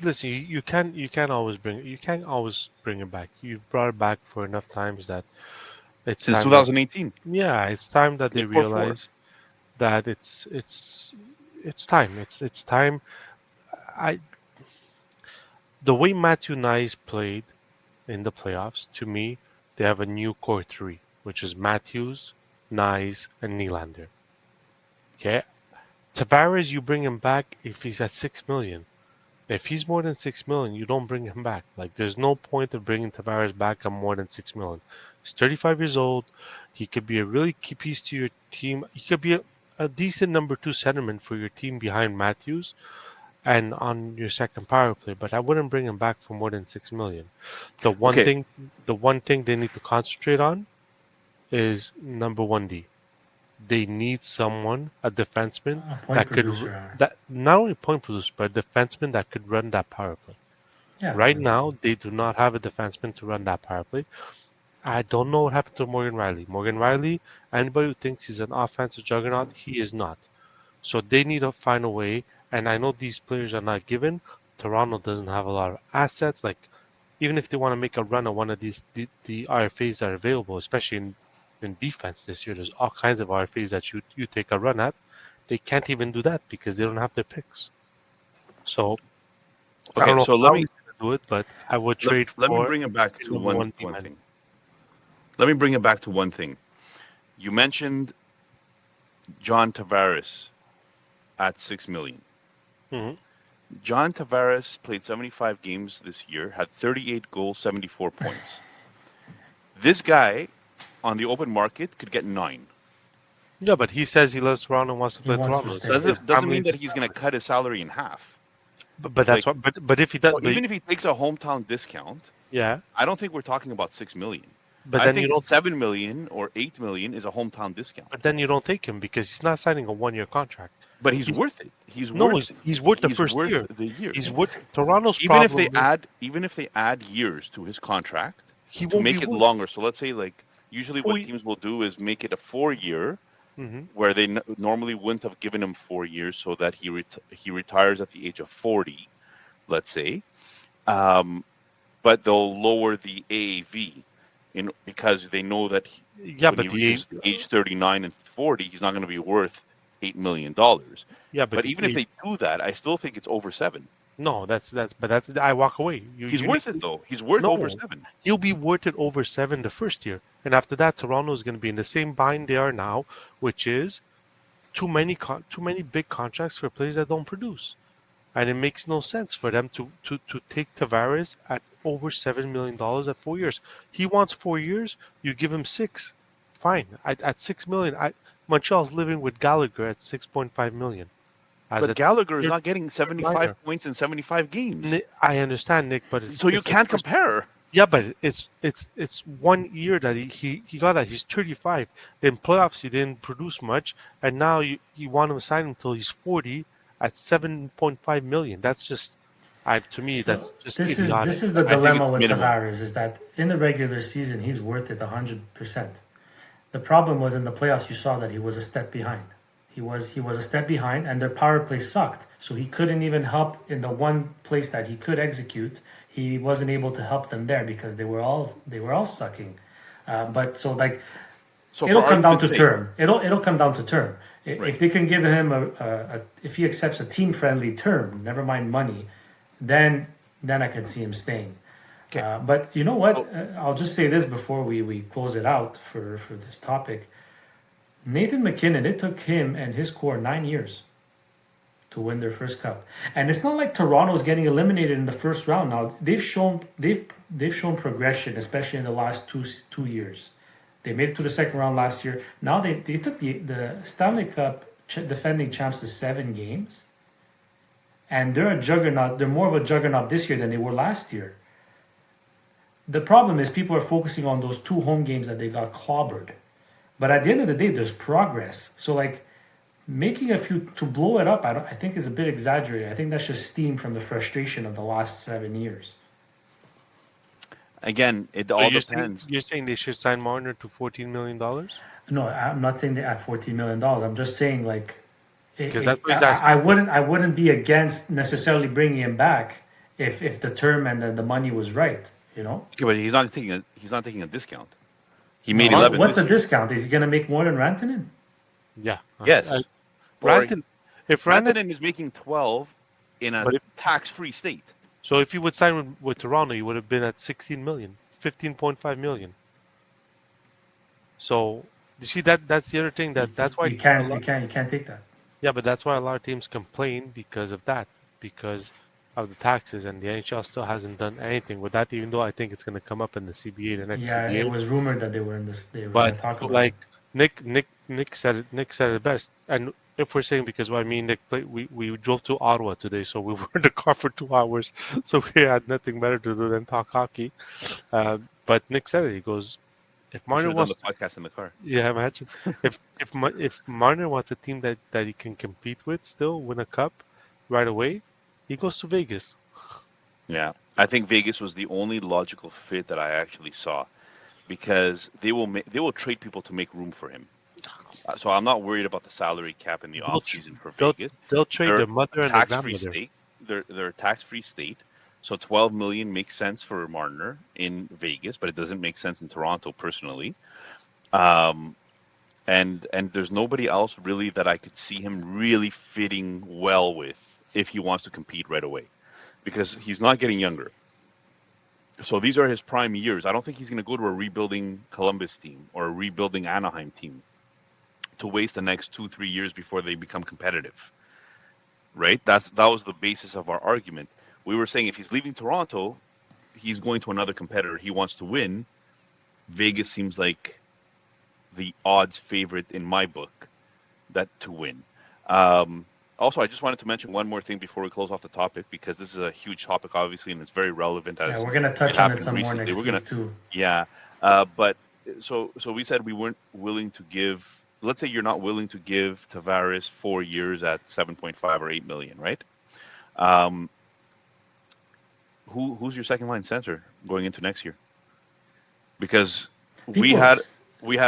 Listen. You can't always bring it back. You've brought it back for enough times that it's Since time 2018. it's time that they realize that it's time. It's time. The way Matthew Nyes played in the playoffs, to me, they have a new core three, which is Matthews, Nyes, and Nylander. Okay, Tavares, you bring him back if he's at $6 million. If he's more than $6 million, you don't bring him back. Like, there's no point of bringing Tavares back on more than $6 million. He's 35 years old. He could be a really key piece to your team. He could be a decent number 2 centerman for your team behind Matthews and on your second power play. But I wouldn't bring him back for more than $6 million. The one thing they need to concentrate on is number 1D. They need someone, a defenseman that not only point producer, but a defenseman that could run that power play. Yeah. Right now, they do not have a defenseman to run that power play. I don't know what happened to Morgan Riley. Morgan Riley, anybody who thinks he's an offensive juggernaut, he is not. So they need to find a way, and I know these players are not given. Toronto doesn't have a lot of assets. Like, even if they want to make a run at one of these the RFAs that are available, especially in defense this year, there's all kinds of RFAs that you take a run at. They can't even do that because they don't have the picks. So I don't know how he's going to do it, but I would trade for... Let me bring it back to one thing. Let me bring it back to one thing. You mentioned John Tavares at $6 million. Mm-hmm. John Tavares played 75 games this year, had 38 goals, 74 points. This guy on the open market could get 9. Yeah, but he says he loves Toronto and wants to play Toronto. Doesn't mean that he's going to cut his salary in half. But that's what. But if he does, even if he takes a hometown discount, yeah, I don't think we're talking about $6 million. But I then think you don't. $7 million or $8 million is a hometown discount. But then you don't take him because he's not signing a 1-year contract. But he's worth it. He's No, worth. he's worth the he's first worth year. The year. He's worth Toronto's even if problem. even if they add years to his contract He to won't make be it worth longer. So let's say like usually what 4 teams will do is make it a 4-year, Mhm. where they normally wouldn't have given him 4 years, so that he retires at the age of 40, let's say. But they'll lower the AAV because they know that Yeah, when but he reaches age 39 and 40, he's not going to be worth $8 million. yeah, But even if they do that, I still think it's over 7. no, that's I walk away. He's worth it though. He's worth over 7. He'll be worth it over 7 the first year, and after that, Toronto is going to be in the same bind they are now, which is too many big contracts for players that don't produce, and it makes no sense for them to take Tavares at over $7 million at 4 years. He wants 4 years. You give him 6, fine. At $6 million, Montreal's living with Gallagher at $6.5 million. But Gallagher is not getting minor. 75 points in 75 games. I understand, Nick, but So you can't compare. Yeah, but it's 1 year that he got that. He's 35. In playoffs, he didn't produce much, and now you want him to sign him until he's 40 at $7.5 million. That's just, to me, So that's just this idiotic. is the I think dilemma it's with minimum. Tavares is that in the regular season he's worth it 100%. The problem was in the playoffs you saw that he was a step behind. He was a step behind, and their power play sucked. So he couldn't even help in the one place that he could execute. He wasn't able to help them there because they were all sucking. But so like So it'll for come down to argument's term. It'll come down to term. Right. If they can give him if he accepts a team friendly term, never mind money, then I can see him staying. Okay. But you know what? I'll just say this before we close it out for this topic. Nathan McKinnon, it took him and his core 9 years to win their first cup, and it's not like Toronto's getting eliminated in the first round. Now they've shown progression, especially in the last two years. They made it to the second round last year. Now they took the Stanley Cup defending champs to 7 games, and they're a juggernaut. They're more of a juggernaut this year than they were last year. The problem is people are focusing on those 2 home games that they got clobbered. But at the end of the day, there's progress. So like making a few to blow it up, I think is a bit exaggerated. I think that's just steam from the frustration of the last 7 years. Again, it all depends. You're saying they should sign Marner to $14 million? No, I'm not saying they at $14 million. I'm just saying like Because that's what he's asking. I wouldn't be against necessarily bringing him back if the term and the money was right. You know. Okay, but he's not taking a discount. He made 11. What's a this year. discount? Is he going to make more than Rantanen? Yeah. Yes. If Rantanen is making 12 in a tax-free state. So if you would sign with Toronto, you would have been at 16 million, 15.5 million. So you see that's the other thing that's why you can't take that. Yeah, but that's why a lot of teams complain because of that, because of the taxes, and the NHL still hasn't done anything with that. Even though I think it's going to come up in the CBA the next Yeah, CBA. it was rumored that they were in this. They were going to talk But about like it. Nick said it. Nick said it best. And if we're saying because Nick we drove to Ottawa today, so we were in the car for 2 hours, so we had nothing better to do than talk hockey. But Nick said it. He goes, if Marner wants the podcast in the car. yeah, imagine if Marner wants a team that he can compete with, still win a cup right away, he goes to Vegas. Yeah, I think Vegas was the only logical fit that I actually saw, because they will trade people to make room for him. So I'm not worried about the salary cap in the offseason for Vegas. They'll trade They're their mother and their grandmother. state. They're a tax-free state, so $12 million makes sense for Marner in Vegas, but it doesn't make sense in Toronto personally. And there's nobody else really that I could see him really fitting well with if he wants to compete right away, because he's not getting younger. So these are his prime years. I don't think he's going to go to a rebuilding Columbus team or a rebuilding Anaheim team to waste the next 2-3 years before they become competitive. Right? That was the basis of our argument. We were saying if he's leaving Toronto, he's going to another competitor. He wants to win. Vegas seems like the odds favorite in my book to win. Also, I just wanted to mention one more thing before we close off the topic, because this is a huge topic, obviously, and it's very relevant. Yeah, we're going to touch on it some more next week too. Yeah, but so we said we weren't willing to give let's say you're not willing to give Tavares 4 years at 7.5 or 8 million, right? Um, who's your second line center going into next year? Because we People, had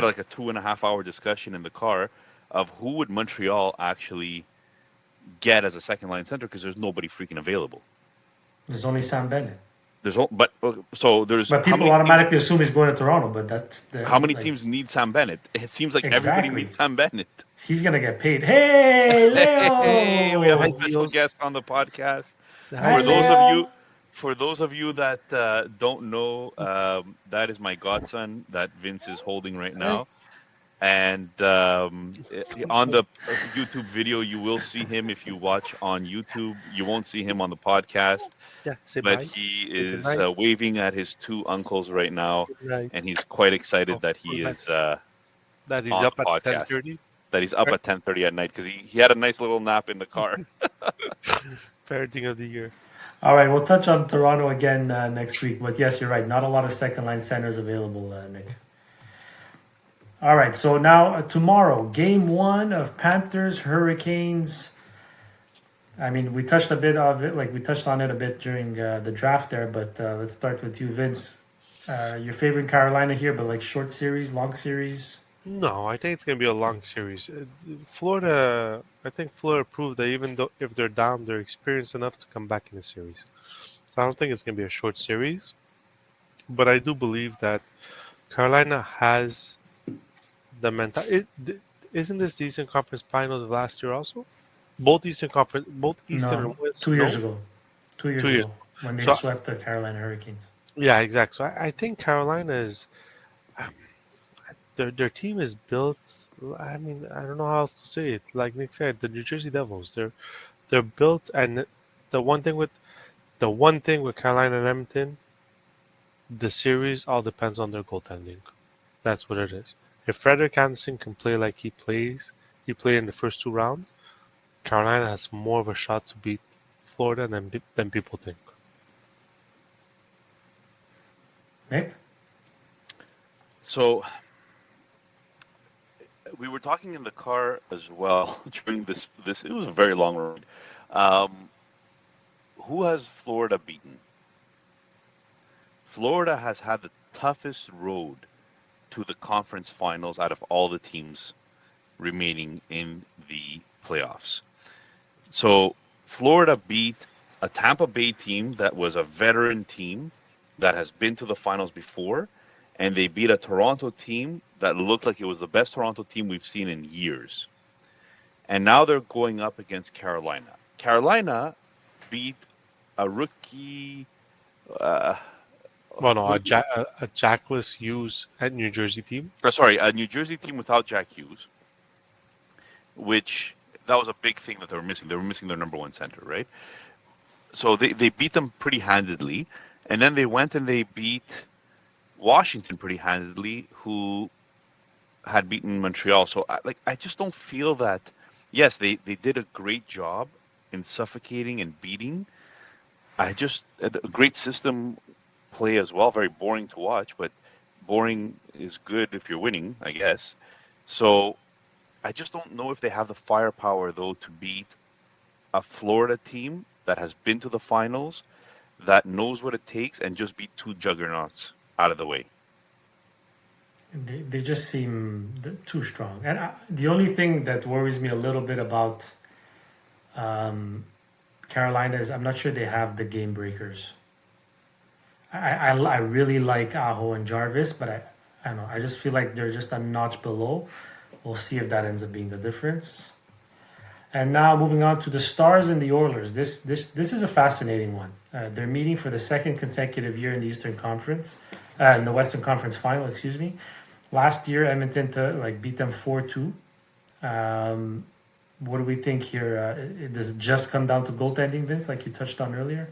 like a 2.5 hour discussion in the car of who would Montreal actually get as a second line center because there's nobody freaking available. there's only Sam Bennett. There's there's But how people many automatically assume he's going to Toronto. But that's the how many like, teams need Sam Bennett? It seems like Exactly. everybody needs Sam Bennett. He's gonna get paid. Hey, Leo! Hey, we have Hi, a special Seals. guest on the podcast. Hi, For those of you that don't know, that is my godson that Vince is holding right now. And on the YouTube video, you will see him if you watch on YouTube. You won't see him on the podcast, Yeah, say but bye. he Good is night. waving at his two uncles right now, Good night. and he's quite excited that he good is That he's on up the at podcast. 10:30. that he's up at 10:30 at night because he had a nice little nap in the car. Parenting of the year. All right, we'll touch on Toronto again next week. But yes, you're right. Not a lot of second line centers available, Nick. All right, so now tomorrow, game one of Panthers Hurricanes. I mean, we touched a bit of it, like we touched on it a bit during the draft there. But let's start with you, Vince. You're favoring Carolina here, but like short series, long series. No, I think it's going to be a long series. Florida, I think Florida proved that even though if they're down, they're experienced enough to come back in the series. So I don't think it's going to be a short series. But I do believe that Carolina has the mental. Isn't this the Eastern Conference Finals of last year also? Both Eastern No, and West. 2 years ago. 2 years 2 years. ago when they So- swept the Carolina Hurricanes. Yeah, exactly. So I think Carolina is their team is built. I mean, I don't know how else to say it. Like Nick said, the New Jersey Devils. They're built, and the one thing with Carolina and Edmonton, the series all depends on their goaltending. That's what it is. If Frederik Andersen can play like he played in the first two rounds, Carolina has more of a shot to beat Florida than people think. Nick? So we were talking in the car as well during this. It was a very long ride. Who has Florida beaten? Florida has had the toughest road to the conference finals out of all the teams remaining in the playoffs. So Florida beat a Tampa Bay team that was a veteran team that has been to the finals before, and they beat a Toronto team that looked like it was the best Toronto team we've seen in years. And now they're going up against Carolina. Carolina beat a rookie. A Jackless Hughes at New Jersey team. A New Jersey team without Jack Hughes, which that was a big thing that they were missing. They were missing their number one center, right? So they beat them pretty handedly. And then they went and they beat Washington pretty handedly, who had beaten Montreal. So I just don't feel that. Yes, they did a great job in suffocating and beating. A great system play as well. Very boring to watch, but boring is good if you're winning, I guess. So I just don't know if they have the firepower though to beat a Florida team that has been to the finals, that knows what it takes, and just beat two juggernauts out of the way. They just seem too strong. And the only thing that worries me a little bit about Carolina is I'm not sure they have the game breakers. I really like Aho and Jarvis, but I don't know. I just feel like they're just a notch below. We'll see if that ends up being the difference. And now moving on to the Stars and the Oilers. This is a fascinating one. They're meeting for the second consecutive year in the Eastern Conference, in the Western Conference Final. Excuse me. Last year, Edmonton beat them 4-2. What do we think here? Does it just come down to goaltending, Vince, like you touched on earlier?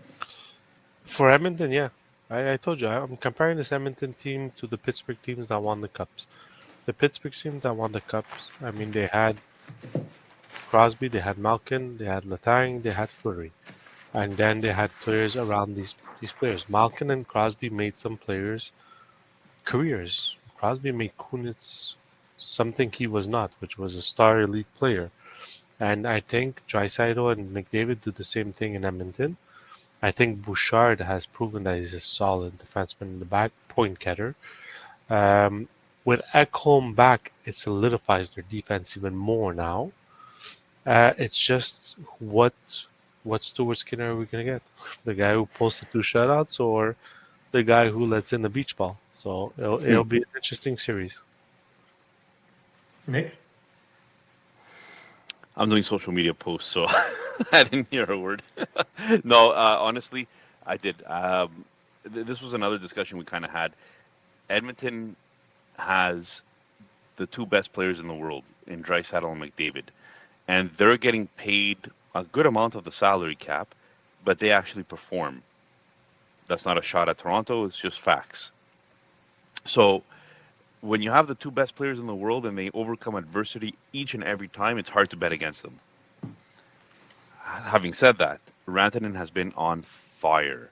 For Edmonton, yeah. I told you, I'm comparing this Edmonton team to the Pittsburgh teams that won the Cups. The Pittsburgh team that won the Cups, I mean, they had Crosby, they had Malkin, they had Letang, they had Fleury. And then they had players around these players. Malkin and Crosby made some players careers. Crosby made Kunitz something he was not, which was a star elite player. And I think Draisaitl and McDavid do the same thing in Edmonton. I think Bouchard has proven that he's a solid defenseman in the back, point getter. Um, with Ekholm back, it solidifies their defense even more now. It's just what Stuart Skinner are we gonna get? The guy who posted 2 shutouts, or the guy who lets in the beach ball? So it'll be an interesting series. Nick? I'm doing social media posts, so I didn't hear a word. No, honestly, I did. This was another discussion we kind of had. Edmonton has the two best players in the world in Draisaitl and McDavid, and they're getting paid a good amount of the salary cap, but they actually perform. That's not a shot at Toronto; it's just facts. So when you have the two best players in the world and they overcome adversity each and every time, it's hard to bet against them. Having said that, Rantanen has been on fire,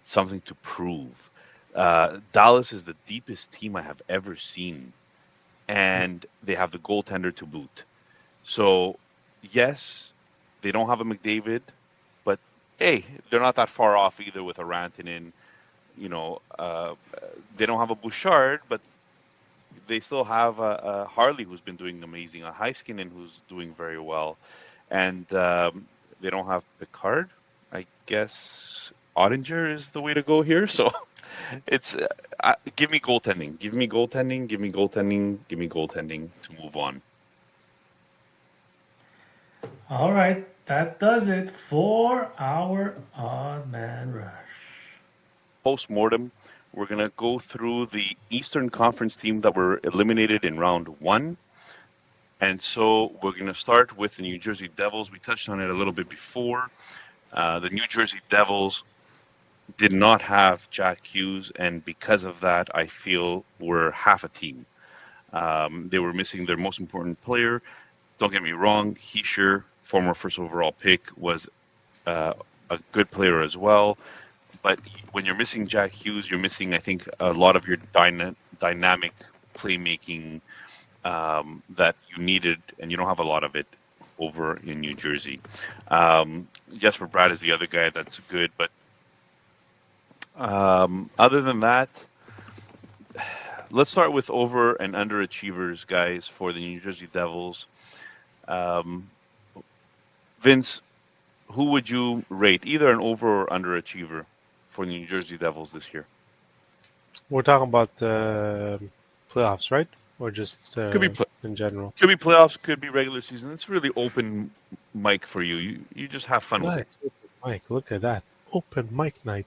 something to prove. Dallas is the deepest team I have ever seen, and they have the goaltender to boot. So, yes, they don't have a McDavid, but hey, they're not that far off either with a Rantanen. They don't have a Bouchard, but they still have a Harley who's been doing amazing, a Heiskanen who's doing very well, and they don't have Picard. I guess Ottinger is the way to go here. So it's give me goaltending, give me goaltending, give me goaltending, give me goaltending to move on. All right, that does it for our Odd Man Rush. Post mortem. We're going to go through the Eastern Conference team that were eliminated in round one. And so we're going to start with the New Jersey Devils. We touched on it a little bit before. The New Jersey Devils did not have Jack Hughes, and because of that, I feel we're half a team. They were missing their most important player. Don't get me wrong, Hischier, former first overall pick, was a good player as well. But when you're missing Jack Hughes, you're missing, I think, a lot of your dynamic playmaking that you needed, and you don't have a lot of it over in New Jersey. Jesper Bratt is the other guy that's good, but other than that, let's start with over and underachievers, guys, for the New Jersey Devils. Vince, who would you rate, either an over or underachiever for the New Jersey Devils this year? We're talking about playoffs, right? Or just Could be in general? Could be playoffs, could be regular season. It's really open mic for you. You just have fun with it. Nice. Open mic. Look at that. Open mic night.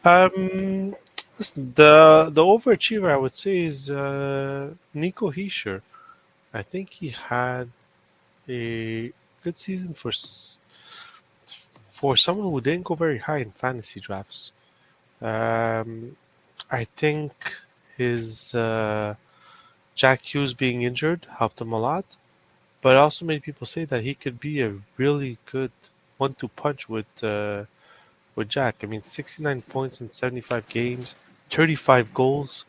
Listen, the overachiever I would say is Nico Hischier. I think he had a good season for someone who didn't go very high in fantasy drafts. I think his Jack Hughes being injured helped him a lot, but also made people say that he could be a really good 1-2 punch with Jack. I mean, 69 points in 75 games, 35 goals.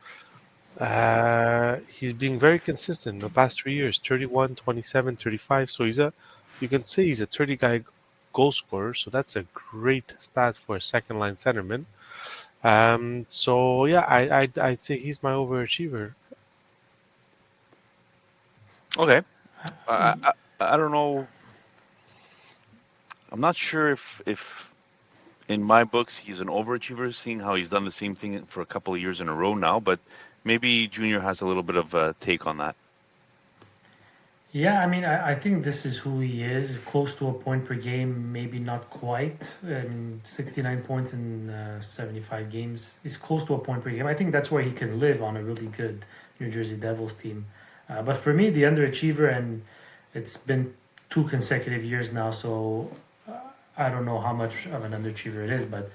He's been very consistent in the past 3 years, 31, 27, 35. So you can say he's a 30-guy goal scorer. So that's a great stat for a second-line centerman. So yeah, I'd say he's my overachiever. Okay. I don't know. I'm not sure if in my books he's an overachiever, seeing how he's done the same thing for a couple of years in a row now, but maybe Junior has a little bit of a take on that. Yeah, I mean, I think this is who he is. Close to a point per game, maybe not quite. 69 points in 75 games. He's close to a point per game. I think that's where he can live on a really good New Jersey Devils team. But for me, the underachiever, and it's been 2 consecutive years now, so I don't know how much of an underachiever it is, but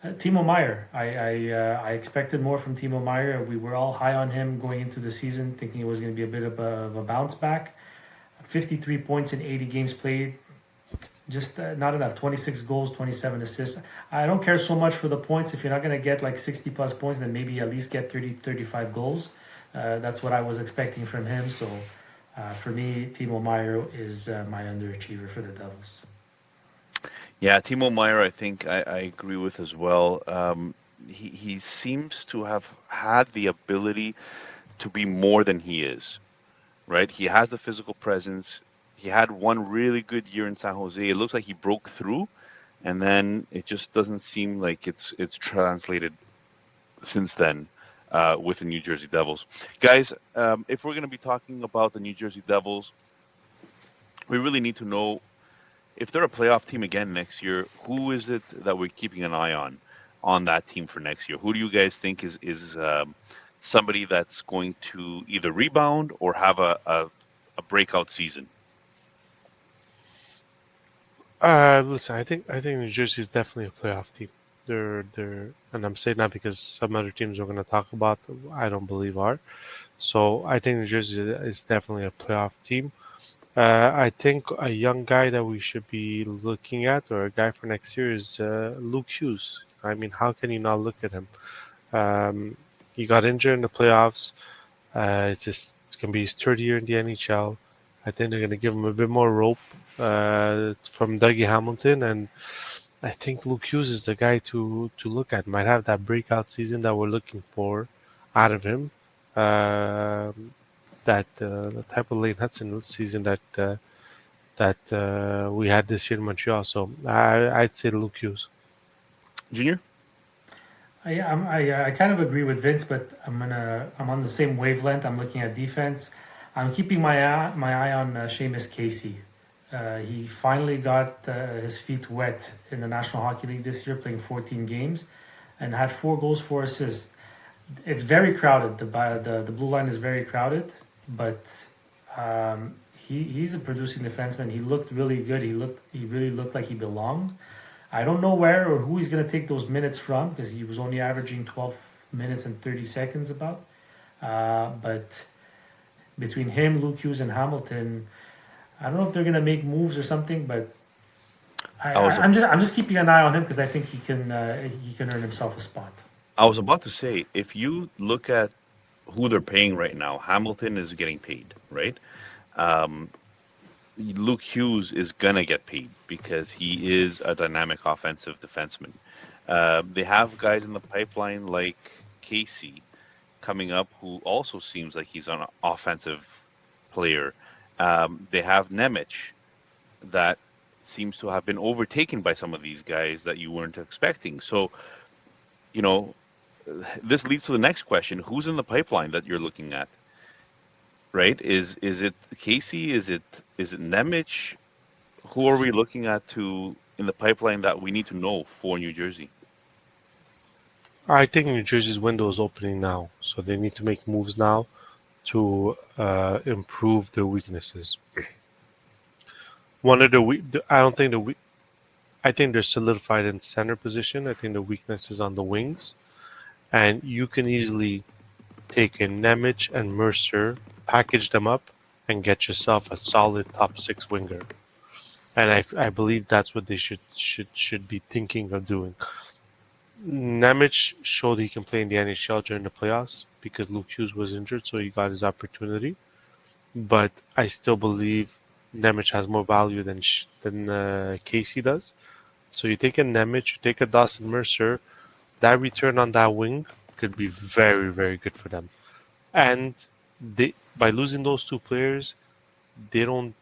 Timo Meier. I expected more from Timo Meier. We were all high on him going into the season, thinking it was going to be a bit of a bounce back. 53 points in 80 games played. Just not enough. 26 goals, 27 assists. I don't care so much for the points. If you're not going to get like 60 plus points, then maybe at least get 30, 35 goals. That's what I was expecting from him. So For me, Timo Meyer is my underachiever for the Devils. Yeah, Timo Meyer, I think I agree with as well. He seems to have had the ability to be more than he is, right? He has the physical presence. He had one really good year in San Jose. It looks like he broke through, and then it just doesn't seem like it's translated since then with the New Jersey Devils. Guys, if we're going to be talking about the New Jersey Devils, we really need to know if they're a playoff team again next year, who is it that we're keeping an eye on that team for next year? Who do you guys think is somebody that's going to either rebound or have a breakout season? Listen, I think New Jersey is definitely a playoff team. They're, and I'm saying that because some other teams we're going to talk about, I don't believe are. So I think New Jersey is definitely a playoff team. I think a young guy that we should be looking at, or a guy for next year, is Luke Hughes. I mean, how can you not look at him? He got injured in the playoffs. It's going to be his third year in the NHL. I think they're going to give him a bit more rope from Dougie Hamilton, and I think Luke Hughes is the guy to look at. Might have that breakout season that we're looking for out of him. That the type of Lane Hudson season that we had this year in Montreal. So I'd say Luke Hughes. Junior? I kind of agree with Vince, but I'm on the same wavelength. I'm looking at defense. I'm keeping my eye on Seamus Casey. He finally got his feet wet in the National Hockey League this year, playing 14 games, and had 4 goals, 4 assists. It's very crowded. The blue line is very crowded, but he's a producing defenseman. He looked really good. He really looked like he belonged. I don't know where or who he's going to take those minutes from, because he was only averaging 12 minutes and 30 seconds about. But between him, Luke Hughes, and Hamilton, I don't know if they're going to make moves or something, but I'm just keeping an eye on him because I think he can earn himself a spot. I was about to say, if you look at who they're paying right now, Hamilton is getting paid, right? Luke Hughes is gonna get paid because he is a dynamic offensive defenseman. They have guys in the pipeline like Casey coming up, who also seems like he's an offensive player. They have Nemec that seems to have been overtaken by some of these guys that you weren't expecting. So, you know, this leads to the next question: who's in the pipeline that you're looking at? Right? Is it Casey? Is it Nemec? Who are we looking at in the pipeline that we need to know for New Jersey? I think New Jersey's window is opening now, so they need to make moves now to improve their weaknesses. One of I think they're solidified in center position. I think the weakness is on the wings, and you can easily take in Nemec and Mercer, package them up, and get yourself a solid top 6 winger. And I believe that's what they should be thinking of doing. Nemec showed he can play in the NHL during the playoffs because Luke Hughes was injured, so he got his opportunity. But I still believe Nemec has more value than Casey does. So you take a Nemec, you take a Dawson Mercer, that return on that wing could be very, very good for them. And by losing those 2 players, it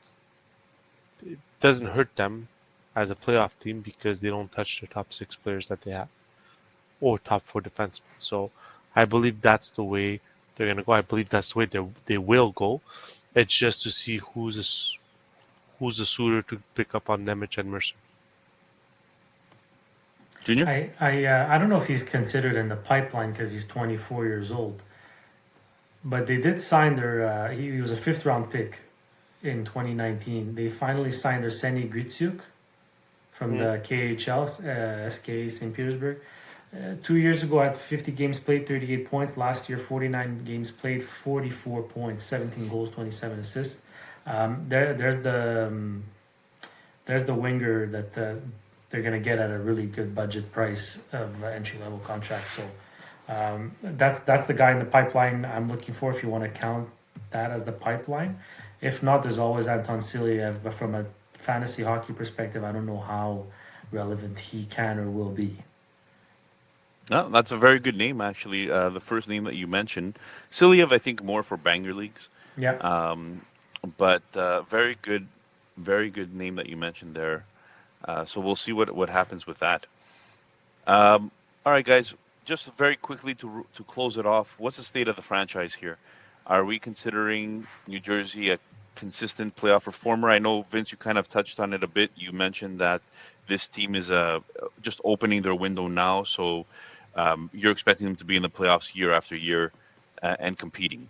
doesn't hurt them as a playoff team because they don't touch the top 6 players that they have, or top 4 defensemen. So I believe that's the way they're going to go. I believe that's the way they will go. It's just to see who's a suitor to pick up on Nemec and Mercer. Junior? I don't know if he's considered in the pipeline because he's 24 years old, but they did sign their. He was a 5th round pick in 2019. They finally signed their Seni Gritsuk from the KHL, SK St. Petersburg. 2 years ago, at 50 games played, 38 points. Last year, 49 games played, 44 points, 17 goals, 27 assists. There's the winger that they're going to get at a really good budget price of entry level contract. So that's the guy in the pipeline I'm looking for. If you want to count that as the pipeline, If not, there's always Anton Silyev, but from a fantasy hockey perspective, I don't know how relevant he can or will be. No, that's a very good name, actually. The first name that you mentioned, Silyev, I think more for banger leagues, Yeah. but very good name that you mentioned there. So we'll see what happens with that. All right, guys, just very quickly to close it off. What's the state of the franchise here? Are we considering New Jersey a consistent playoff performer? I know, Vince, you kind of touched on it a bit. You mentioned that this team is just opening their window now, so you're expecting them to be in the playoffs year after year and competing.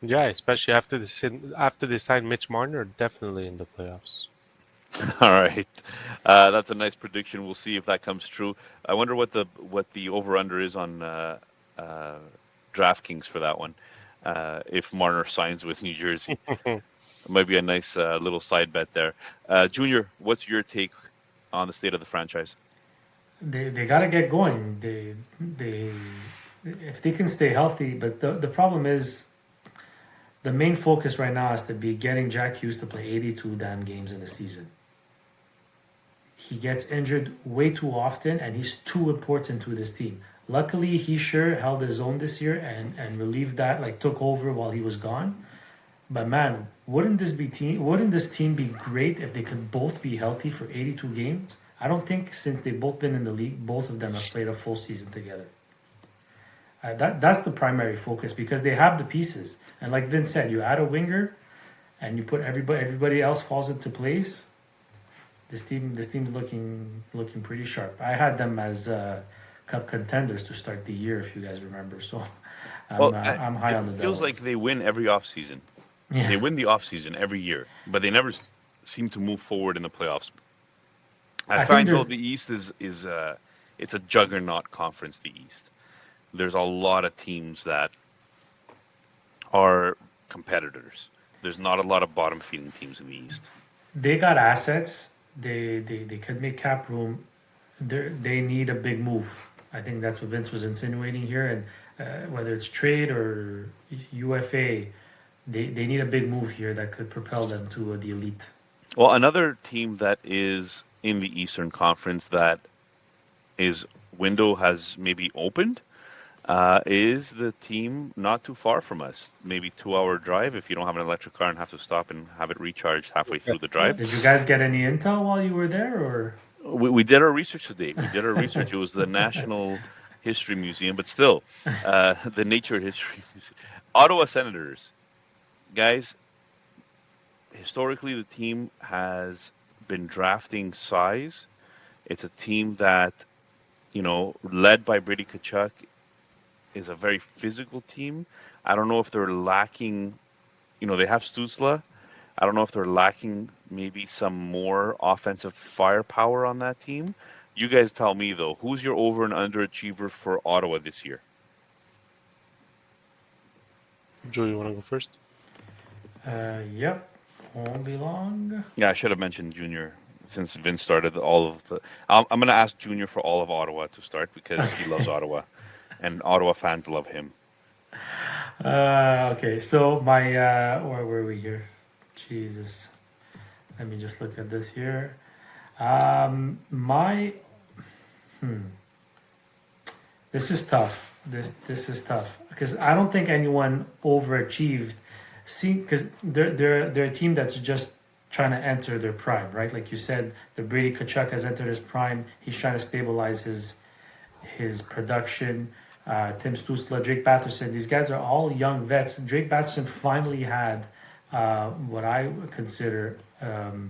Yeah, especially after they sign Mitch Marner, definitely in the playoffs. All right, that's a nice prediction. We'll see if that comes true. I wonder what the over under is on DraftKings for that one. If Marner signs with New Jersey, it might be a nice little side bet there. Junior, what's your take on the state of the franchise? They got to get going. They if they can stay healthy, but the problem is the main focus right now has to be getting Jack Hughes to play 82 damn games in a season. He gets injured way too often, and he's too important to this team. Luckily, he sure held his own this year and relieved that, like took over while he was gone. But man, wouldn't this team be great if they could both be healthy for 82 games? I don't think since they've both been in the league, both of them have played a full season together. That's the primary focus because they have the pieces. And like Vince said, you add a winger and you put everybody else falls into place. This team's looking pretty sharp. I had them as cup contenders to start the year, if you guys remember. So I'm high on the Devils. It feels like they win every offseason. Yeah. They win the offseason every year, but they never seem to move forward in the playoffs. I find though the East is it's a juggernaut conference. The East, there's a lot of teams that are competitors. There's not a lot of bottom feeding teams in the East. They got assets. They could make cap room. They need a big move. I think that's what Vince was insinuating here. And whether it's trade or UFA, they need a big move here that could propel them to the elite. Well, another team that is in the Eastern Conference that is window has maybe opened is the team not too far from us. Maybe 2-hour drive if you don't have an electric car and have to stop and have it recharged halfway through the drive. Did you guys get any intel while you were there, or? We did our research today. We did our research. It was the National History Museum, but still, the Nature History Museum. Ottawa Senators. Guys, historically the team has been drafting size. It's a team that, led by Brady Tkachuk, is a very physical team. I don't know if they're lacking, they have Stützle. I don't know if they're lacking maybe some more offensive firepower on that team. You guys tell me, though, who's your over and underachiever for Ottawa this year? Joe, you want to go first? Yep. Won't be long. Yeah, I should have mentioned Junior since Vince started all of the... I'm going to ask Junior for all of Ottawa to start because he loves Ottawa. And Ottawa fans love him. Okay, so my where were we here? Jesus, let me just look at this here. This is tough. This is tough because I don't think anyone overachieved. See, because they're a team that's just trying to enter their prime, right? Like you said, the Brady Tkachuk has entered his prime. He's trying to stabilize his production. Tim Stützle, Drake Batherson, these guys are all young vets. Drake Batherson finally had what I would consider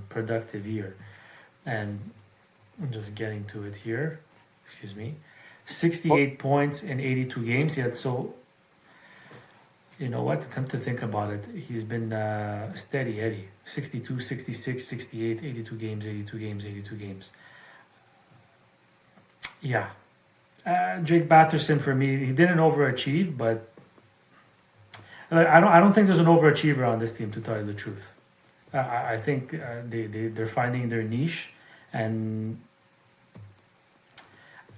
productive year. And I'm just getting to it here. Excuse me. 68 points in 82 games. Yet, so, you know what? Come to think about it, he's been steady Eddie. 62, 66, 68, 82 games, 82 games, 82 games. Yeah. Drake Batherson for me, he didn't overachieve, but I don't think there's an overachiever on this team, to tell you the truth. I think they're finding their niche, and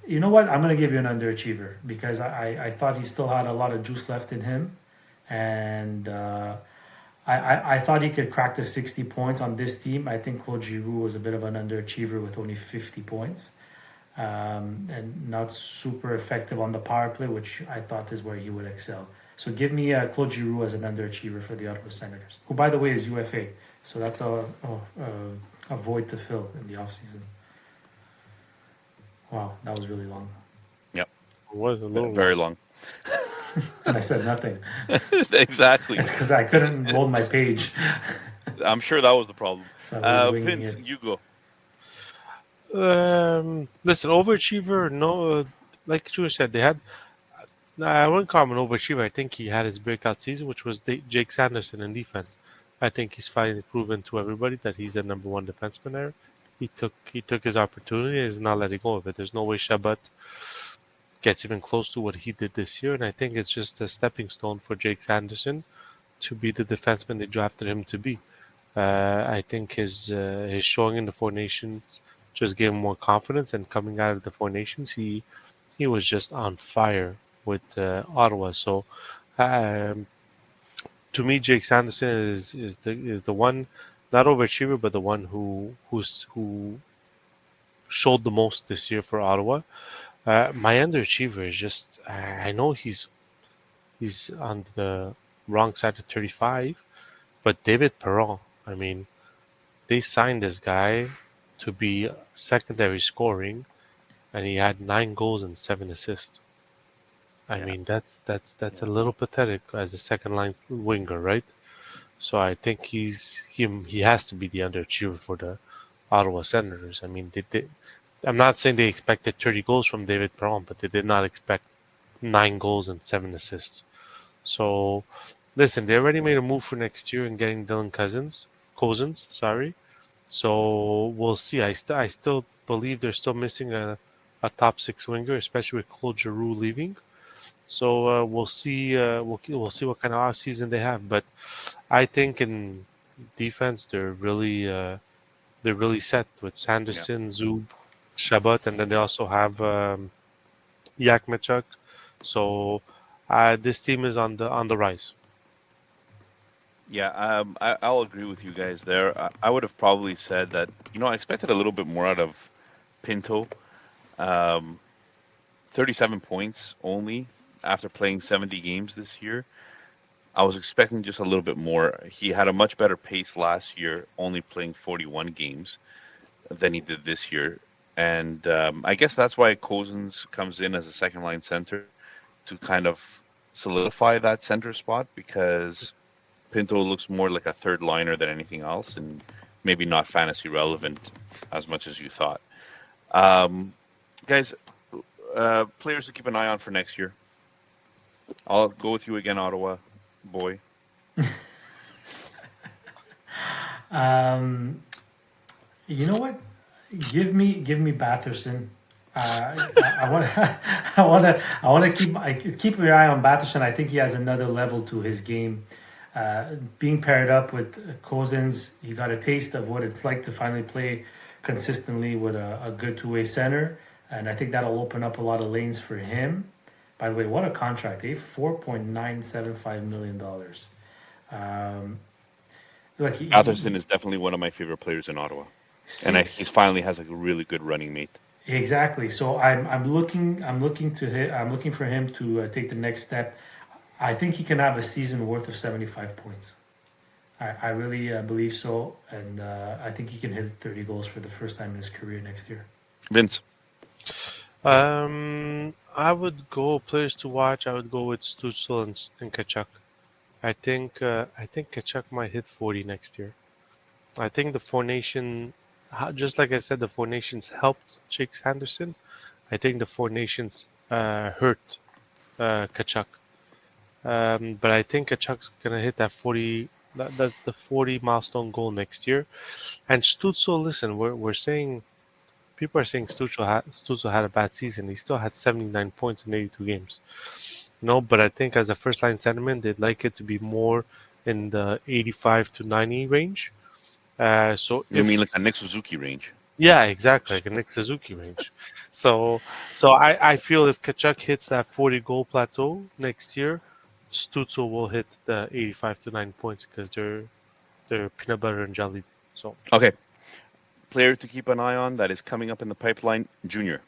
you know what? I'm gonna give you an underachiever because I thought he still had a lot of juice left in him, and I thought he could crack the 60 points on this team. I think Claude Giroux was a bit of an underachiever with only 50 points. And not super effective on the power play, which I thought is where he would excel. So give me Claude Giroux as an underachiever for the Ottawa Senators, who, by the way, is UFA. So that's a void to fill in the offseason. Wow, that was really long. Yep. It was a little Very long. And I said nothing. Exactly. It's because I couldn't hold my page. I'm sure that was the problem. So I was winging Vince, it. you go. Listen, overachiever. No, like Drew said, they had. I wouldn't call him an overachiever. I think he had his breakout season, which was Jake Sanderson in defense. I think he's finally proven to everybody that he's the number one defenseman there. He took his opportunity and is not letting go of it. There's no way Chabot gets even close to what he did this year, and I think it's just a stepping stone for Jake Sanderson to be the defenseman they drafted him to be. I think his showing in the Four Nations just gave him more confidence, and coming out of the Four Nations, he was just on fire with Ottawa. So, to me, Jake Sanderson is the one, not overachiever, but the one who showed the most this year for Ottawa. My underachiever is just I know he's on the wrong side of 35, but David Perron. I mean, they signed this guy to be secondary scoring, and he had 9 goals and 7 assists. I mean, that's a little pathetic as a second line winger, right? So I think he has to be the underachiever for the Ottawa Senators. I mean, I'm not saying they expected 30 goals from David Perron, but they did not expect 9 goals and 7 assists. So, listen, they already made a move for next year in getting Dylan Cousins. Sorry. So we'll see. I still believe they're still missing a top 6 winger, especially with Claude Giroux leaving. So we'll see. We'll see what kind of off season they have. But I think in defense they're really set with Sanderson, Zub, Chabot, and then they also have Yakmachuk. So this team is on the rise. Yeah, I'll agree with you guys there. I would have probably said that, I expected a little bit more out of Pinto. 37 points only after playing 70 games this year. I was expecting just a little bit more. He had a much better pace last year, only playing 41 games than he did this year. And I guess that's why Cousins comes in as a second-line center to kind of solidify that center spot, because Pinto looks more like a third liner than anything else, and maybe not fantasy relevant as much as you thought. Guys, players to keep an eye on for next year. I'll go with you again, Ottawa boy. You know what? Give me Batherson. I want to keep your eye on Batherson. I think he has another level to his game. Being paired up with Cousins, he got a taste of what it's like to finally play consistently with a good two-way center, and I think that'll open up a lot of lanes for him. By the way, what a contract, eh? $4.975 million. Atherson is definitely one of my favorite players in Ottawa, and he finally has a really good running mate. Exactly. So I'm looking for him to take the next step. I think he can have a season worth of 75 points. I really believe so, and I think he can hit 30 goals for the first time in his career next year. Vince? I would go players to watch. I would go with Stützle and Tkachuk. I think Tkachuk might hit 40 next year. I think the Four Nations, just like I said, the Four Nations helped Jake Sanderson. I think the Four Nations hurt Tkachuk. But I think Kachuk's gonna hit that 40. That's the 40 milestone goal next year. And Stützle, listen, we're saying, people are saying Stützle had a bad season. He still had 79 points in 82 games. But I think as a first line centerman, they'd like it to be more in the 85 to 90 range. So you mean like a Nick Suzuki range? Yeah, exactly, like a Nick Suzuki range. So I feel if Tkachuk hits that 40 goal plateau next year, Stutzel will hit the 85 to 9 points because they're peanut butter and jelly. So Okay. Player to keep an eye on that is coming up in the pipeline, Junior.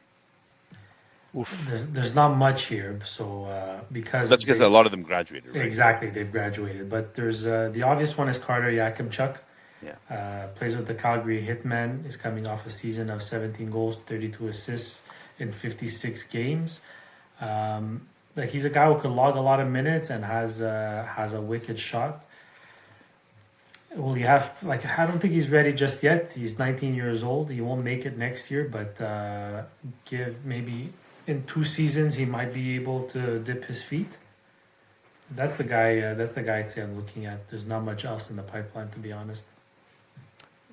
oof. There's not much here, so because That's because a lot of them graduated, right? exactly they've graduated. But there's the obvious one is Carter Yakimchuk. Yeah. Plays with the Calgary Hitmen. Is coming off a season of 17 goals, 32 assists in 56 games. Like he's a guy who could log a lot of minutes and has a wicked shot. Well, you have like I don't think he's ready just yet. He's 19 years old. He won't make it next year, but give maybe in 2 seasons he might be able to dip his feet. That's the guy. That's the guy I'd say I'm looking at. There's not much else in the pipeline, to be honest.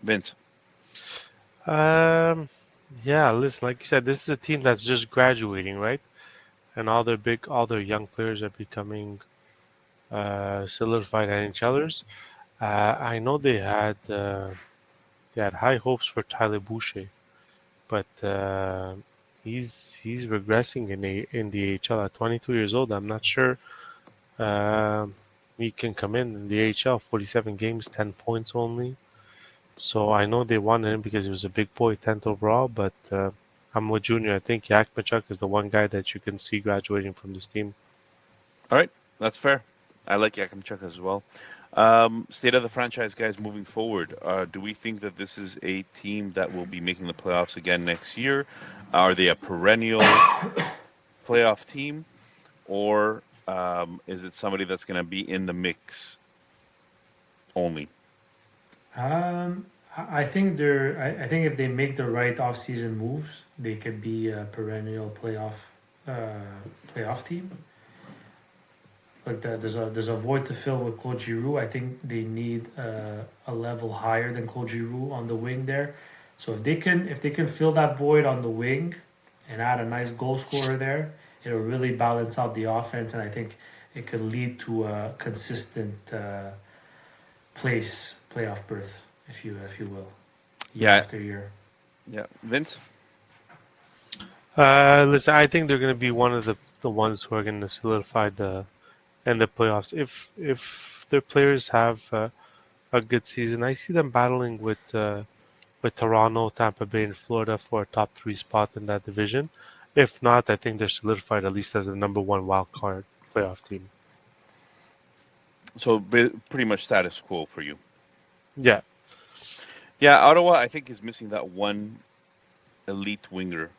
Vince. Yeah, listen, like you said, this is a team that's just graduating, right? And all their young players are becoming solidified NHLers. I know they had high hopes for Tyler Boucher, but he's regressing in the AHL at 22 years old. I'm not sure he can come in the AHL. 47 games, 10 points only. So I know they wanted him because he was a big boy, 10th overall. But I'm with Junior. I think Yakmachuk is the one guy that you can see graduating from this team. All right. That's fair. I like Yakimchuk as well. State of the franchise, guys, moving forward. Do we think that this is a team that will be making the playoffs again next year? Are they a perennial playoff team? Or is it somebody that's going to be in the mix only? I think I think if they make the right off-season moves, they could be a perennial playoff team. Like there's a void to fill with Claude Giroux. I think they need a level higher than Claude Giroux on the wing there. So if they can fill that void on the wing and add a nice goal scorer there, it'll really balance out the offense, and I think it could lead to a consistent playoff berth, if you will, year after year. Yeah, Vince. Listen, I think they're going to be one of the ones who are going to solidify in the playoffs. If their players have a good season, I see them battling with Toronto, Tampa Bay, and Florida for a top 3 spot in that division. If not, I think they're solidified at least as the number 1 wild card playoff team. So pretty much status quo for you. Yeah. Yeah, Ottawa, I think, is missing that one elite winger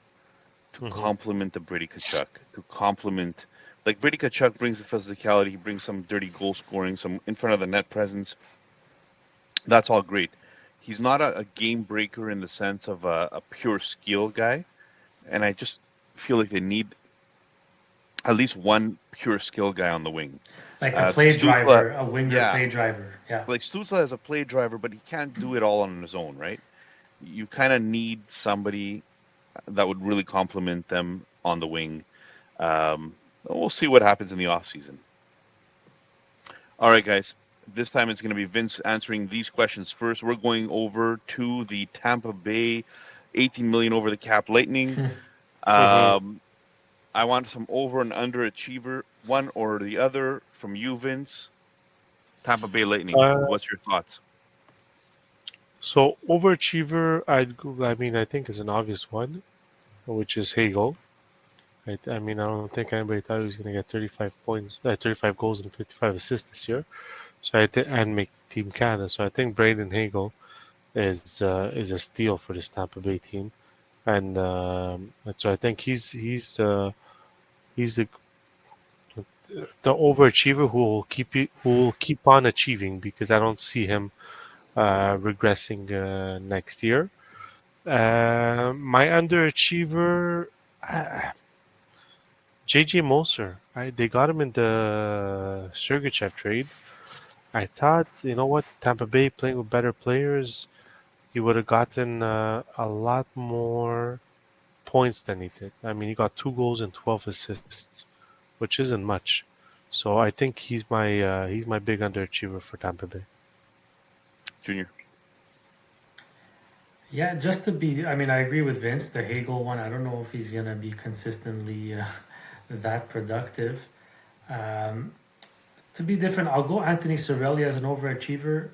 to complement the Brady Tkachuk, to complement. Like, Brady Tkachuk brings the physicality, he brings some dirty goal scoring, some in front of the net presence. That's all great. He's not a game breaker in the sense of a pure skill guy. And I just feel like they need at least one pure skill guy on the wing. Like a play driver, a winger play driver. Yeah. Like Stützle is a play driver, but he can't do it all on his own, right? You kind of need somebody that would really complement them on the wing. We'll see what happens in the offseason. All right, guys. This time it's going to be Vince answering these questions first. We're going over to the Tampa Bay 18 million over the cap Lightning. I want some over and under achiever, one or the other, from you, Vince. Tampa Bay Lightning. What's your thoughts? So overachiever, I think is an obvious one, which is Hagel. I don't think anybody thought he was going to get 35 goals and 55 assists this year. So and make Team Canada. So I think Braden Hagel is a steal for this Tampa Bay team, and so I think he's the overachiever who will keep on achieving, because I don't see him regressing next year. My underachiever, JJ Moser. They got him in the Sergachev trade. I thought, you know what, Tampa Bay playing with better players, he would have gotten a lot more points than he did. I mean, he got 2 goals and 12 assists, which isn't much. So I think he's my big underachiever for Tampa Bay. Junior. Yeah, I agree with Vince. The Hagel one, I don't know if he's gonna be consistently that productive. To be different, I'll go Anthony Cirelli as an overachiever.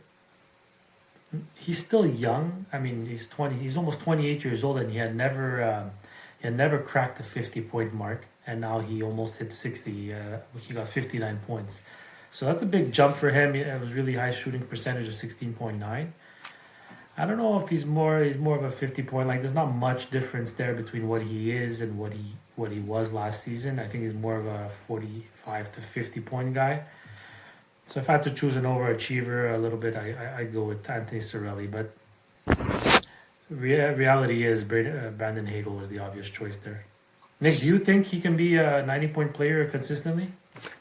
He's still young. I mean, he's 20. He's almost 28 years old, and he had never cracked the 50-point mark, and now he almost hit 60. He got 59 points, so that's a big jump for him. It was really high shooting percentage of 16.9. I don't know if he's more of a 50-point. Like, there's not much difference there between what he is and what he was last season. I think he's more of a 45 to 50-point guy. So if I had to choose an overachiever a little bit, I'd go with Anthony Cirelli. But reality is Brandon Hagel was the obvious choice there. Nick, do you think he can be a 90-point player consistently?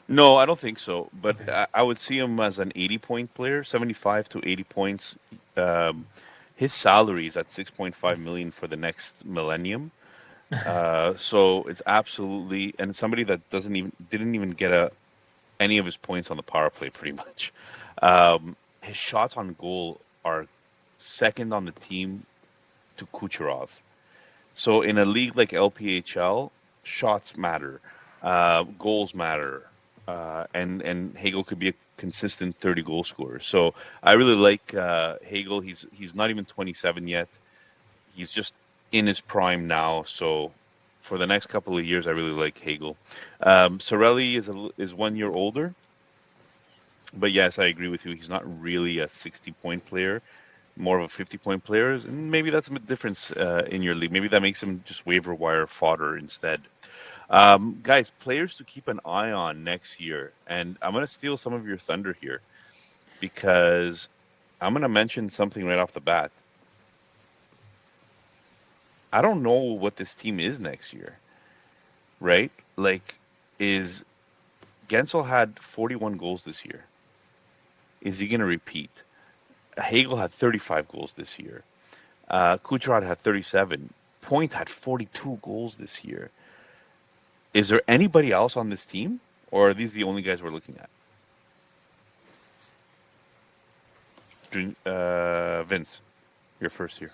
No, I don't think so. But Okay. I would see him as an 80-point player, 75 to 80 points. His salary is at 6.5 million for the next millennium. So it's absolutely, and somebody that didn't even get any of his points on the power play, pretty much. His shots on goal are second on the team to Kucherov. So in a league like LPHL, shots matter, goals matter, and Hagel could be a consistent 30 goal scorer. So I really like Hagel. He's not even 27 yet. He's just in his prime now. So for the next couple of years, I really like Hagel. Cirelli is 1 year older, but yes, I agree with you. He's not really a 60-point player, more of a 50-point player, and maybe that's a difference in your league. Maybe that makes him just waiver wire fodder instead. Guys, players to keep an eye on next year, and I'm going to steal some of your thunder here because I'm going to mention something right off the bat. I don't know what this team is next year, right? Like, is Gensel had 41 goals this year. Is he going to repeat? Hagel had 35 goals this year. Kucherov had 37. Point had 42 goals this year. Is there anybody else on this team, or are these the only guys we're looking at? Vince, you're first here.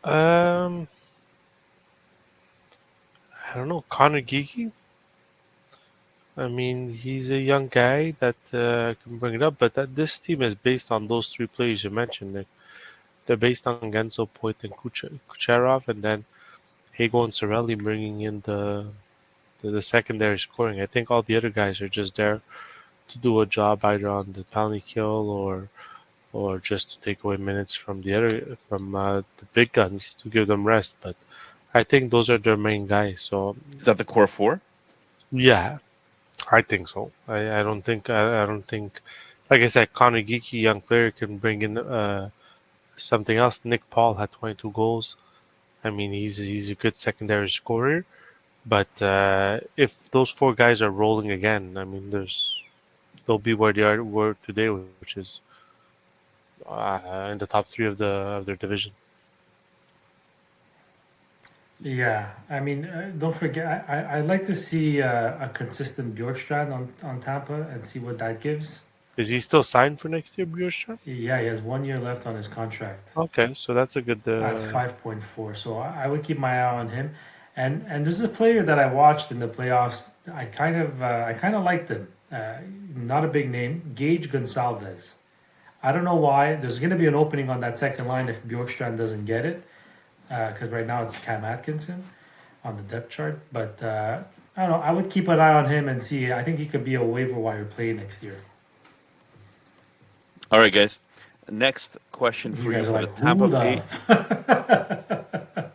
I don't know, Connor Geeky. I mean, he's a young guy that can bring it up, but this team is based on those three players you mentioned. They're based on Genso, Poit, and Kucherov, and then Hagel and Cirelli bringing in the secondary scoring. I think all the other guys are just there to do a job either on the penalty kill or just to take away minutes from the big guns to give them rest. But I think those are their main guys. So Is that the core four? yeah, I think so. I don't think like I said, Connor Geeky, young player, can bring in something else. Nick Paul had 22 goals. I mean, he's a good secondary scorer. But if those four guys are rolling again, I mean, they'll be where they were today, which is in the top three of their division. Yeah, I mean, don't forget, I'd like to see a consistent Bjorkstrand on Tampa and see what that gives. Is he still signed for next year, Bjorkstrand? Yeah, he has 1 year left on his contract. Okay, so that's a good. That's 5.4. So I would keep my eye on him. And there's a player that I watched in the playoffs. I kind of liked him. Not a big name, Gage Gonsalves. I don't know why. There's going to be an opening on that second line if Bjorkstrand doesn't get it, because right now it's Cam Atkinson on the depth chart. But I don't know. I would keep an eye on him and see. I think he could be a waiver wire play next year. All right, guys. Next question for you guys for are the like, Tampa who Bay. the?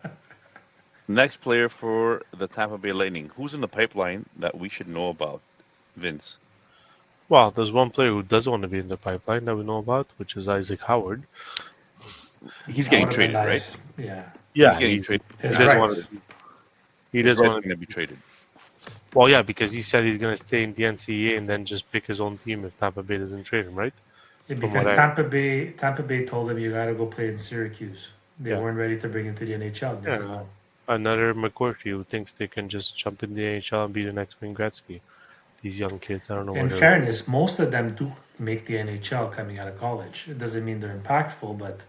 Next player for the Tampa Bay Lightning. Who's in the pipeline that we should know about, Vince? Well, there's one player who doesn't want to be in the pipeline that we know about, which is Isaac Howard. He's That getting would've been traded, nice. right? Yeah. Yeah, getting traded. he His doesn't rights. want to. He He's doesn't want going to be traded. Well, yeah, because he said he's going to stay in the NCAA and then just pick his own team if Tampa Bay doesn't trade him, right? Yeah, From because what Tampa Bay told him you got to go play in Syracuse. They Yeah. weren't ready to bring him to the NHL. They said Yeah. no. Another McCourty who thinks they can just jump in the NHL and be the next Wayne Gretzky. These young kids, I don't know In what they're. fairness, most of them do make the NHL coming out of college. It doesn't mean they're impactful, but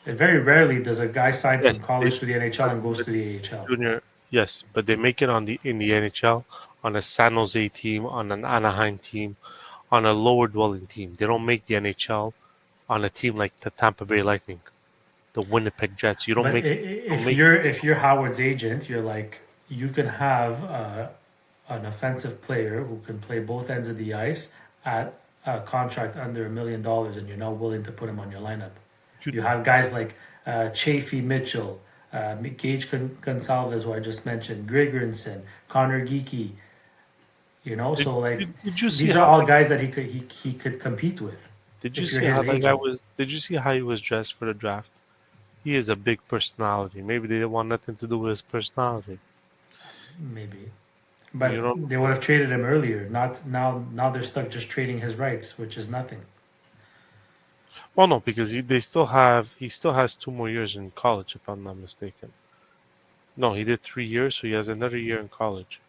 very rarely does a guy sign Yes, from college they- to the NHL and goes to the AHL. Junior, yes, but they make it in the NHL on a San Jose team, on an Anaheim team, on a lower dwelling team. They don't make the NHL on a team like the Tampa Bay Lightning, the Winnipeg Jets. You don't But make. Don't make if you're Howard's agent, you're like you can have an offensive player who can play both ends of the ice at a contract under $1 million, and you're not willing to put him on your lineup. You have guys like Chafee Mitchell, Gage Gonsalves, who I just mentioned, Grigorenson, Connor Geeky. You know, did, so like did you see these are how? all guys that he could compete with. Did you If you're see his how that guy agent, was? Did you see how he was dressed for the draft? He is a big personality. Maybe they didn't want nothing to do with his personality. maybe. You But know. they would have traded him earlier. Not now. Now they're stuck just trading his rights, which is nothing. Well, no, because they still have. He still has 2 more years in college, if I'm not mistaken. No, he did 3 years, so he has another year in college.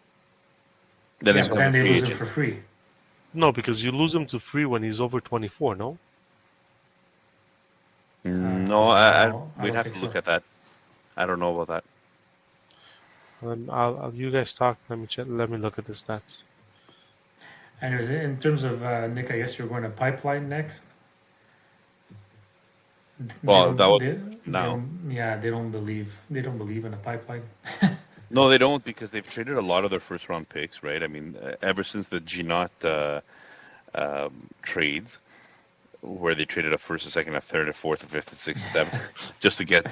Then Yeah, he's but become then a they free lose him agent. for free. No, because you lose him to free when he's over 24. No. No, No, I we'd don't have think to so. look at that. I don't know about that. You guys talk. Let me check. Let me look at the stats. Anyways, in terms of Nick, I guess you're going to pipeline next. Well, that was They now. don't. Yeah, they don't believe. They don't believe in a pipeline. No, they don't because they've traded a lot of their first round picks, right? I mean, ever since the Ginot trades, where they traded a first, a second, a third, a fourth, a fifth, a sixth, a seventh, just to get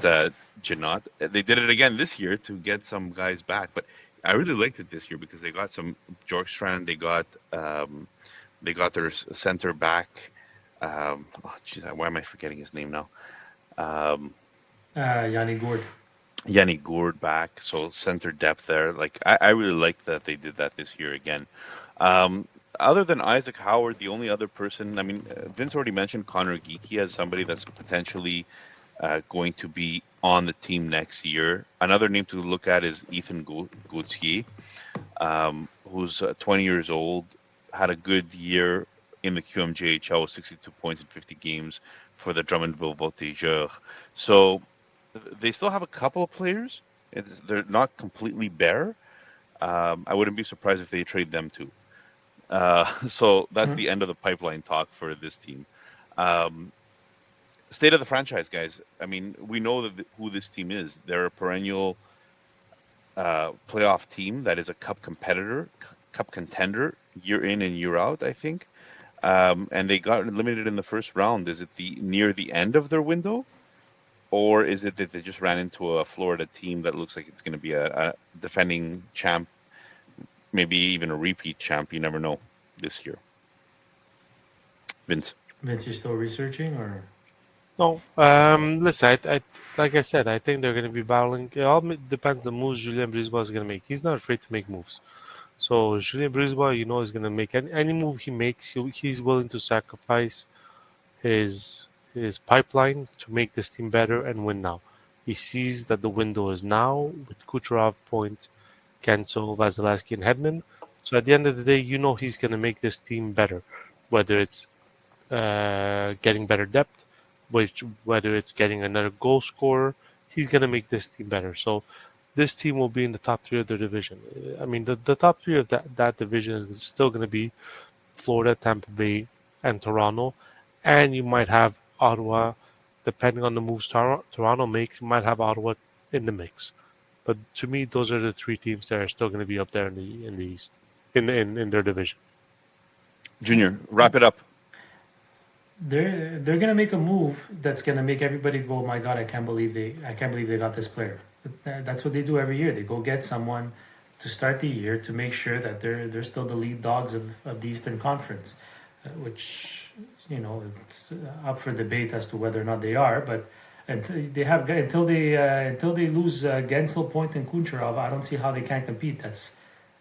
Ginot. They did it again this year to get some guys back. But I really liked it this year because they got some Bjorkstrand, they got their center back. Why am I forgetting his name now? Yanni Gourde. Yanni Gourde back, so center depth there. Like I really like that they did that this year again. Other than Isaac Howard, the only other person, I mean, Vince already mentioned Connor Geeky as somebody that's potentially going to be on the team next year. Another name to look at is Ethan Gauthier, who's 20 years old, had a good year in the QMJHL with 62 points in 50 games for the Drummondville Voltigeurs. So they still have a couple of players. They're not completely bare. I wouldn't be surprised if they trade them too. So that's the end of the pipeline talk for this team. State of the franchise, guys. I mean, we know who this team is. They're a perennial playoff team that is a cup contender, year in and year out, I think. And they got eliminated in the first round. Is it near the end of their window? Or is it that they just ran into a Florida team that looks like it's going to be a defending champ, maybe even a repeat champ? You never know this year. Vince. Vince, you still researching or? No, listen. Like I said, I think they're going to be battling. It all depends the moves Julien Brisebois is going to make. He's not afraid to make moves. So Julien Brisebois, is going to make any move he makes. He's willing to sacrifice his pipeline to make this team better and win now. He sees that the window is now with Kucherov, Point, Kensel, Vasilevsky, and Hedman. So at the end of the day, he's going to make this team better, whether it's getting better depth, whether it's getting another goal scorer. He's going to make this team better. So this team will be in the top three of their division. I mean, the top three of that division is still going to be Florida, Tampa Bay, and Toronto. And you might have Ottawa, depending on the moves Toronto makes, you might have Ottawa in the mix. But to me, those are the three teams that are still going to be up there in the East, in their division. Junior, wrap it up. They're gonna make a move that's gonna make everybody go, "My God, I can't believe they got this player." That's what they do every year. They go get someone to start the year to make sure that they're still the lead dogs of the Eastern Conference, which it's up for debate as to whether or not they are. But until they lose Gensel, Point, and Kucherov, I don't see how they can't compete. That's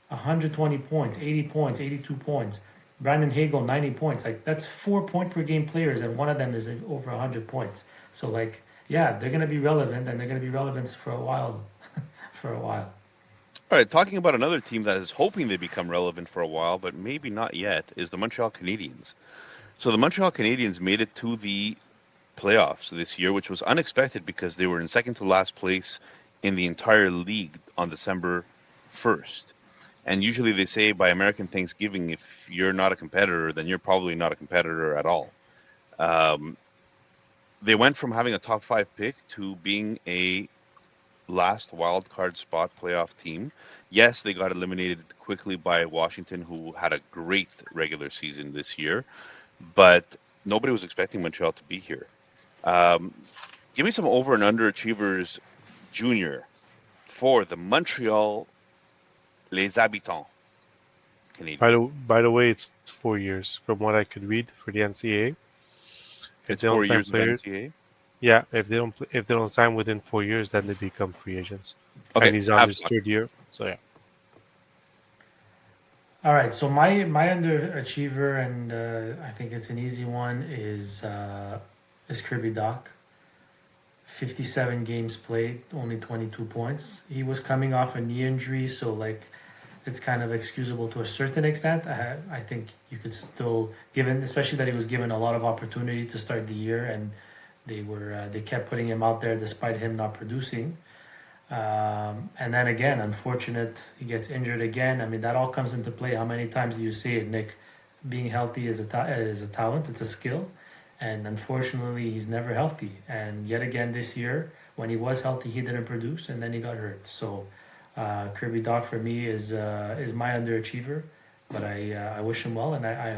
120 points, 80 points, 82 points. Brandon Hagel, 90 points. Like, that's 4 point per game players, and one of them is over 100 points. So, like, yeah, they're going to be relevant, and they're going to be relevant for a while. for a while. All right, talking about another team that is hoping they become relevant for a while, but maybe not yet, is the Montreal Canadiens. So the Montreal Canadiens made it to the playoffs this year, which was unexpected because they were in second to last place in the entire league on December 1st. And usually they say by American Thanksgiving, if you're not a competitor, then you're probably not a competitor at all. They went from having a top 5 pick to being a last wild card spot playoff team. Yes, they got eliminated quickly by Washington, who had a great regular season this year, but nobody was expecting Montreal to be here. Give me some over and underachievers, Junior, for the Montreal Les Habitants Canadiens. By the way, it's 4 years from what I could read for the NCAA. If It's they don't 4 sign years of players, NCAA. yeah, if they don't sign within 4 years, then they become free agents. Okay, And he's on have his fun. 3rd year, so yeah. All right, so my underachiever, and I think it's an easy one, is Kirby Doc. 57 games played, only 22 points. He was coming off a knee injury, so like it's kind of excusable to a certain extent. I think you could still, given especially that he was given a lot of opportunity to start the year, and they kept putting him out there despite him not producing. And then again, unfortunate, he gets injured again. I mean, that all comes into play. How many times do you see it, Nick? Being healthy is a talent, it's a skill. And unfortunately, he's never healthy. And yet again this year, when he was healthy, he didn't produce, and then he got hurt. So Kirby Doc for me is my underachiever. But I wish him well, and I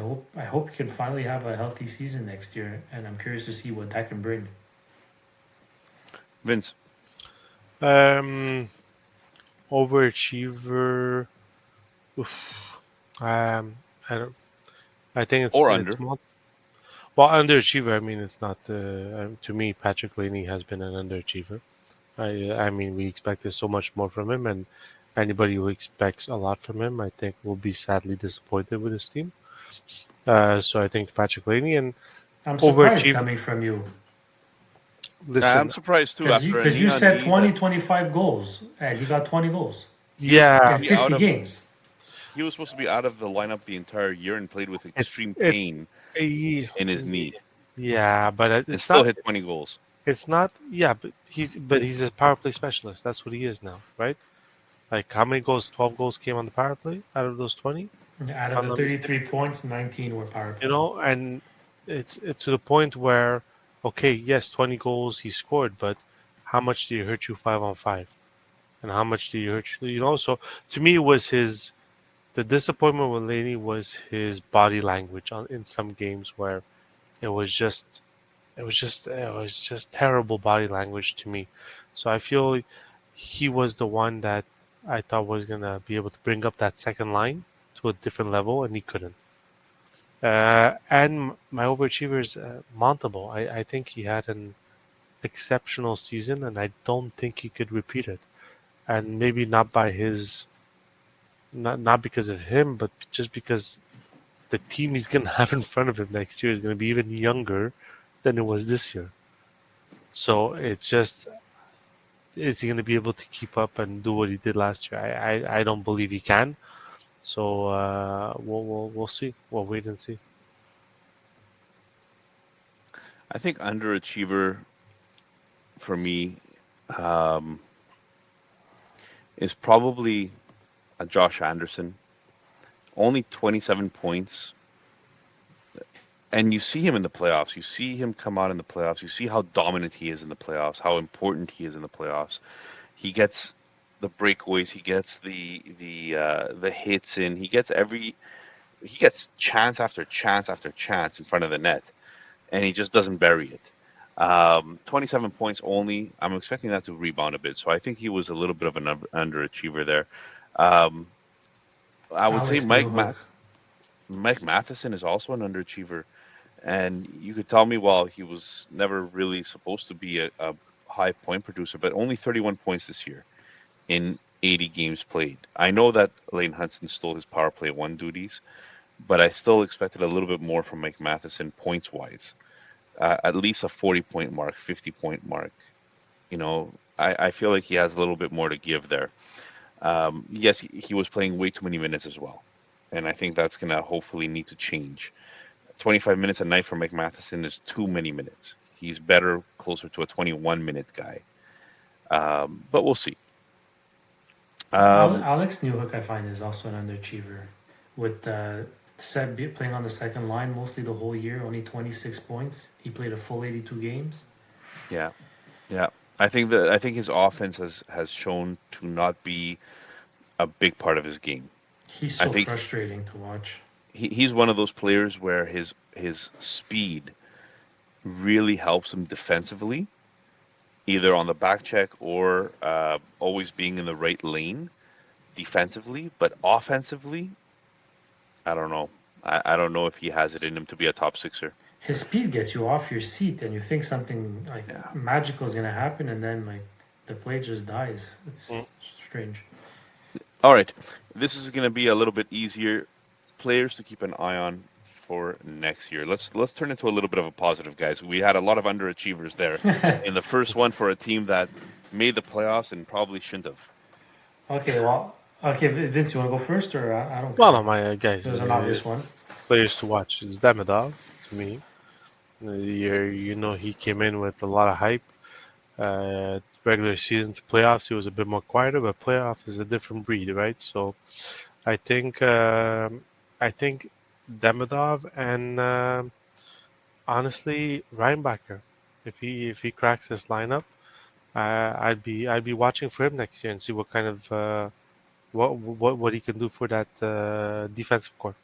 hope he can finally have a healthy season next year. And I'm curious to see what that can bring. Vince. Overachiever. Oof. I don't. I think it's Or under. It's more, well, underachiever. I mean, it's not. To me, Patrick Laney has been an underachiever. I mean, we expected so much more from him, and anybody who expects a lot from him, I think, will be sadly disappointed with his team. So I think Patrick Laney and I'm surprised overachieved. coming from you. Listen, I'm surprised too. Because After you said 20, that 25 goals, and he got 20 goals yeah, in be out 50 of- games. he was supposed to be out of the lineup the entire year and played with extreme it's- pain in in his knee, Yeah, but and it's still not. hit 20 goals. It's not. Yeah, but he's a power play specialist. That's what he is now, right? Like how many goals? 12 goals came on the power play out of those 20. Out of the 33 points, 19 were power play. You know, and it's to the point where, okay, yes, 20 goals he scored, but how much did he hurt you 5-on-5? And how much did he hurt you? You know, so to me, it was the disappointment with Laney was his body language in some games where it was just terrible body language to me. So I feel he was the one that I thought was gonna be able to bring up that second line to a different level, and he couldn't. And my overachiever is Montable. I think he had an exceptional season, and I don't think he could repeat it. And maybe not by his, not because of him, but just because the team he's gonna have in front of him next year is gonna be even younger than it was this year. So it's just, is he gonna be able to keep up and do what he did last year? I don't believe he can. So we'll see. We'll wait and see. I think underachiever for me is probably a Josh Anderson. Only 27 points. And you see him in the playoffs. You see him come out in the playoffs. You see how dominant he is in the playoffs, how important he is in the playoffs. He gets the breakaways. He gets the hits in. He gets chance after chance after chance in front of the net, and he just doesn't bury it. 27 points only. I'm expecting that to rebound a bit. So I think he was a little bit of an underachiever there. I would say Mike Matheson is also an underachiever. And you could tell me, well, he was never really supposed to be a high point producer, but only 31 points this year in 80 games played. I know that Lane Hudson stole his power play 1 duties, but I still expected a little bit more from Mike Matheson points-wise. At least a 40-point mark, 50-point mark. You know, I feel like he has a little bit more to give there. Yes, he was playing way too many minutes as well. And I think that's going to hopefully need to change. 25 minutes a night for Mike Matheson is too many minutes. He's better closer to a 21-minute guy. But we'll see. Alex Newhook, I find, is also an underachiever. With playing on the second line mostly the whole year, only 26 points. He played a full 82 games. Yeah, yeah. I think his offense has shown to not be a big part of his game. He's I so think frustrating to watch. he's one of those players where his speed really helps him defensively, either on the back check or always being in the right lane defensively. But offensively, I don't know. I don't know if he has it in him to be a top sixer. His speed gets you off your seat, and you think something like Yeah. magical is gonna happen, and then like the play just dies. Mm. It's strange. All right, this is going to be a little bit easier players to keep an eye on for next year. Let's turn into a little bit of a positive, guys. We had a lot of underachievers there in the first one for a team that made the playoffs and probably shouldn't have. Okay, Vince, you want to go first, or I don't? Well, care. my guys, There's an obvious one. players to watch is Demidov to me. He came in with a lot of hype. Regular season to playoffs, he was a bit more quieter, but playoff is a different breed, right? So, I think Demidov and honestly Reinbacher, if he cracks this lineup, I'd be watching for him next year and see what kind of what he can do for that defensive core.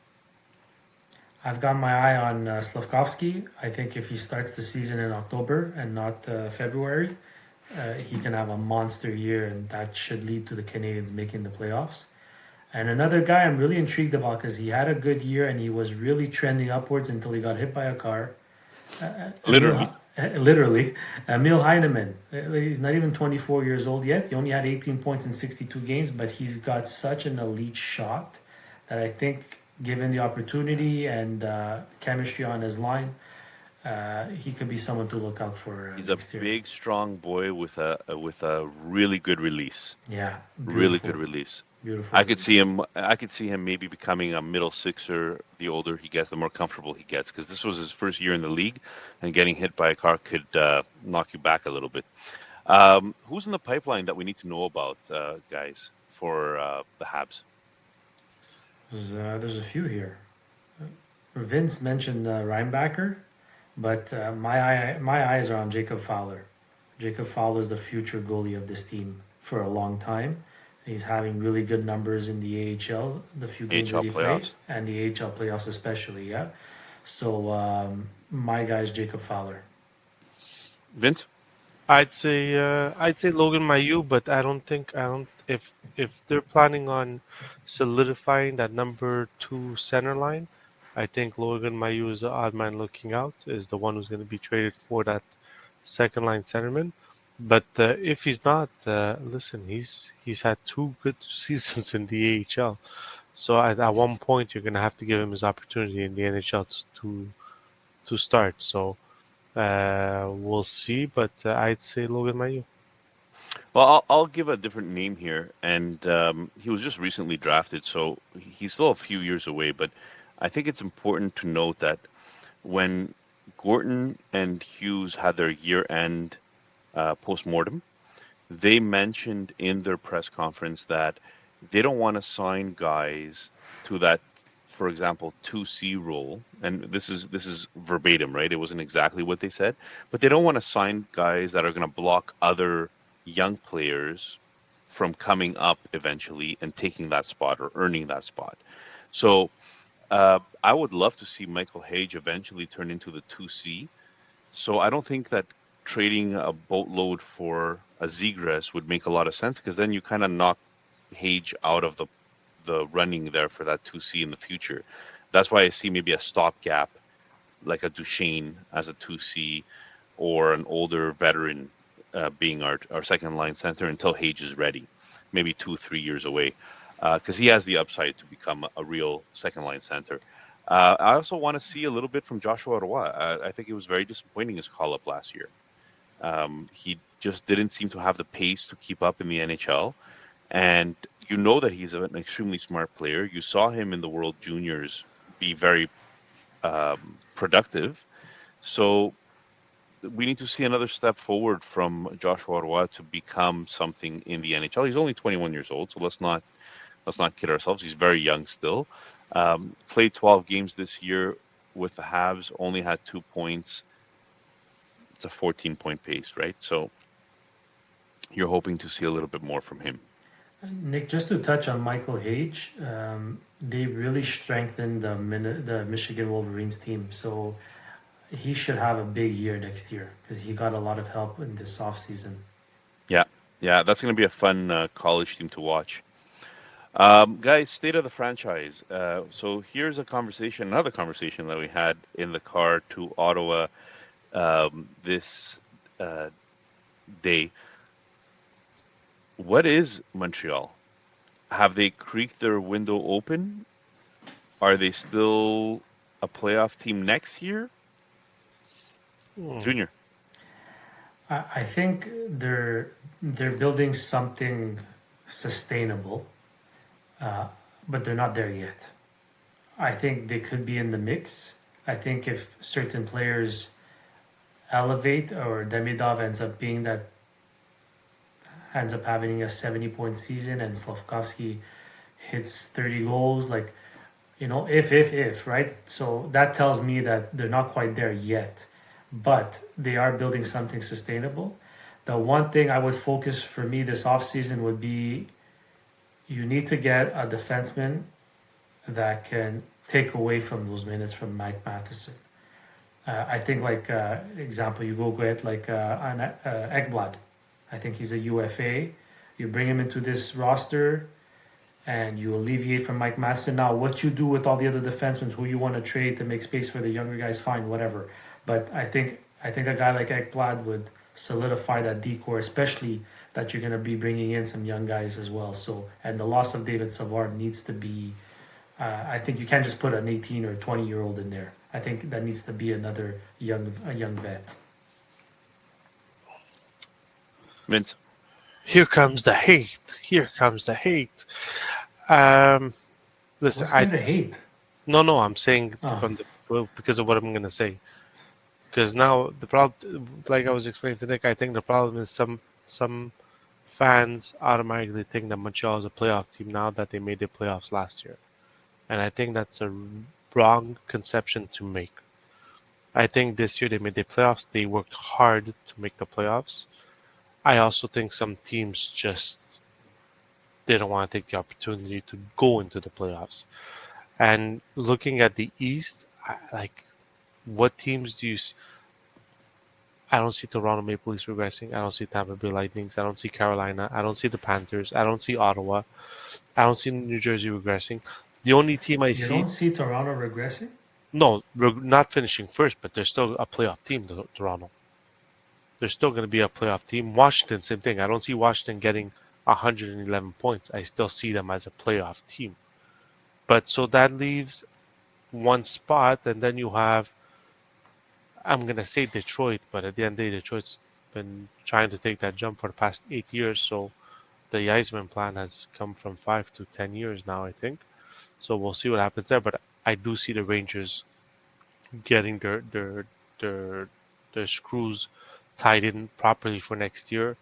I've got my eye on Slavkovsky. I think if he starts the season in October and not February, he can have a monster year, and that should lead to the Canadiens making the playoffs. And another guy I'm really intrigued about because he had a good year and he was really trending upwards until he got hit by a car. Literally. Literally, Emil Heinemann. He's not even 24 years old yet. He only had 18 points in 62 games, but he's got such an elite shot that I think, given the opportunity and chemistry on his line, he could be someone to look out for. He's a next year. big, strong boy with a really good release. Yeah, Really beautiful, good release. Beautiful. I could see him. I could see him maybe becoming a middle sixer. The older he gets, the more comfortable he gets. Because this was his first year in the league, and getting hit by a car could knock you back a little bit. Who's in the pipeline that we need to know about, guys, for the Habs? There's a few here. Vince mentioned Reinbacher, but my eyes are on Jacob Fowler. Jacob Fowler is the future goalie of this team for a long time. He's having really good numbers in the AHL, the few games that he played, and the AHL playoffs especially. Yeah, so my guy's Jacob Fowler. Vince? I'd say Logan Mailloux, but I don't if they're planning on solidifying that number 2 center line, I think Logan Mailloux is the odd man looking out, is the one who's going to be traded for that second line centerman. But if he's not, listen, he's had 2 good seasons in the AHL, so at one point you're going to have to give him his opportunity in the NHL to start. So we'll see, but I'd say Logan Mailloux. Well, I'll give a different name here, and he was just recently drafted, so he's still a few years away. But I think it's important to note that when Gorton and Hughes had their year-end post mortem, they mentioned in their press conference that they don't want to sign guys to that, for example, 2C role. And this is verbatim, right? It wasn't exactly what they said, but they don't want to sign guys that are going to block other young players from coming up eventually and taking that spot or earning that spot. So I would love to see Michael Hage eventually turn into the 2C. So I don't think that trading a boatload for a Zegras would make a lot of sense, because then you kind of knock Hage out of the running there for that 2C in the future. That's why I see maybe a stopgap like a Duchesne as a 2C, or an older veteran being our second line center until Hage is ready, maybe 2-3 years away, because he has the upside to become a real second line center. I also want to see a little bit from Joshua Roy. I think it was very disappointing his call up last year. He just didn't seem to have the pace to keep up in the NHL. And you know that he's an extremely smart player. You saw him in the World Juniors be very productive. So we need to see another step forward from Joshua Roy to become something in the NHL. He's only 21 years old, so let's not kid ourselves. He's very young still. Played 12 games this year with the Habs, only had 2 points. It's a 14-point pace, right? So you're hoping to see a little bit more from him. Nick, just to touch on Michael Hage, they really strengthened the Michigan Wolverines team. So he should have a big year next year because he got a lot of help in this offseason. Yeah, that's going to be a fun college team to watch. Guys, state of the franchise. So here's another conversation that we had in the car to Ottawa this day. What is Montreal? Have they creaked their window open? Are they still a playoff team next year? Junior. I think they're building something sustainable, but they're not there yet. I think they could be in the mix. I think if certain players elevate or Demidov ends up having a 70-point season and Slavkovsky hits 30 goals, like, if, right? So that tells me that they're not quite there yet, but they are building something sustainable. The one thing I would focus for me this offseason would be you need to get a defenseman that can take away from those minutes from Mike Matheson. I think, example, you go get Ekblad. I think he's a UFA. You bring him into this roster and you alleviate from Mike Matheson. Now, what you do with all the other defensemen, who you want to trade to make space for the younger guys, fine, whatever. But I think a guy like Ekblad would solidify that decor, especially that you're going to be bringing in some young guys as well. So, and the loss of David Savard needs to be, I think you can't just put an 18 or 20-year-old in there. I think that needs to be another young vet. Vince. Here comes the hate. Listen, What's there to hate? No, I'm saying Oh. because of what I'm gonna say. Because now the problem, like I was explaining to Nick, I think the problem is some fans automatically think that Montreal is a playoff team now that they made the playoffs last year, and I think that's a wrong conception to make. I think this year they made the playoffs. They worked hard to make the playoffs. I also think some teams just didn't want to take the opportunity to go into the playoffs. And looking at the East, what teams do you see? I don't see Toronto Maple Leafs regressing. I don't see Tampa Bay Lightnings. I don't see Carolina. I don't see the Panthers. I don't see Ottawa. I don't see New Jersey regressing. The only team I see... You don't see Toronto regressing? No, not finishing first, but they're still a playoff team, Toronto. They're still going to be a playoff team. Washington, same thing. I don't see Washington getting 111 points. I still see them as a playoff team. But so that leaves one spot, and then you have, I'm going to say Detroit, but at the end of the day, Detroit's been trying to take that jump for the past 8 years. So the Yzerman plan has come from 5 to 10 years now, I think. So we'll see what happens there. But I do see the Rangers getting their screws tied in properly for next year.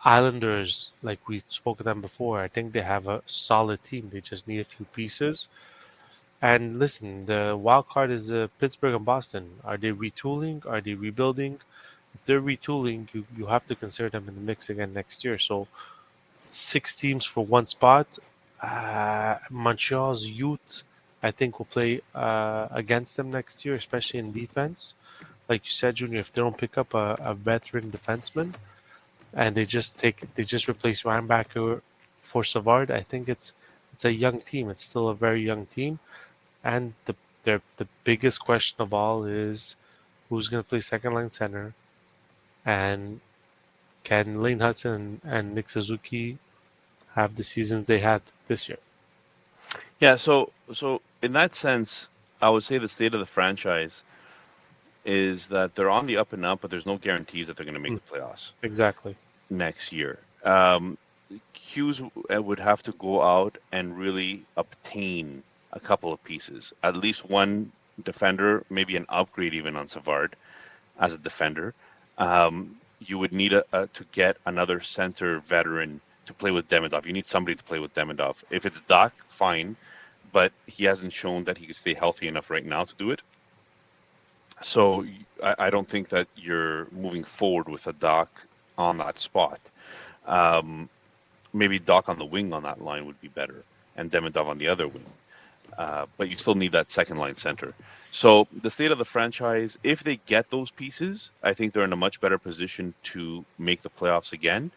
Islanders, like we spoke of them before, I think they have a solid team. They just need a few pieces. And listen, the wild card is Pittsburgh and Boston. Are they retooling? Are they rebuilding? If they're retooling, you have to consider them in the mix again next year. So 6 teams for one spot. Montreal's youth, I think, will play against them next year, especially in defense. Like you said, Junior, if they don't pick up a veteran defenseman and they just replace Reinbacher for Savard, I think it's a young team. It's still a very young team, and the biggest question of all is who's going to play second line center, and can Lane Hudson and Nick Suzuki have the seasons they had this year? Yeah, so in that sense, I would say the state of the franchise is that they're on the up and up, but there's no guarantees that they're going to make the playoffs Exactly. next year. Hughes would have to go out and really obtain a couple of pieces, at least one defender, maybe an upgrade even on Savard as a defender, you would need to get another center veteran to play with Demidov. You need somebody to play with Demidov. If it's Doc, fine, but he hasn't shown that he can stay healthy enough right now to do it. So I don't think that you're moving forward with a Doc on that spot. Maybe Doc on the wing on that line would be better, and Demidov on the other wing. But you still need that second line center. So the state of the franchise, if they get those pieces, I think they're in a much better position to make the playoffs again.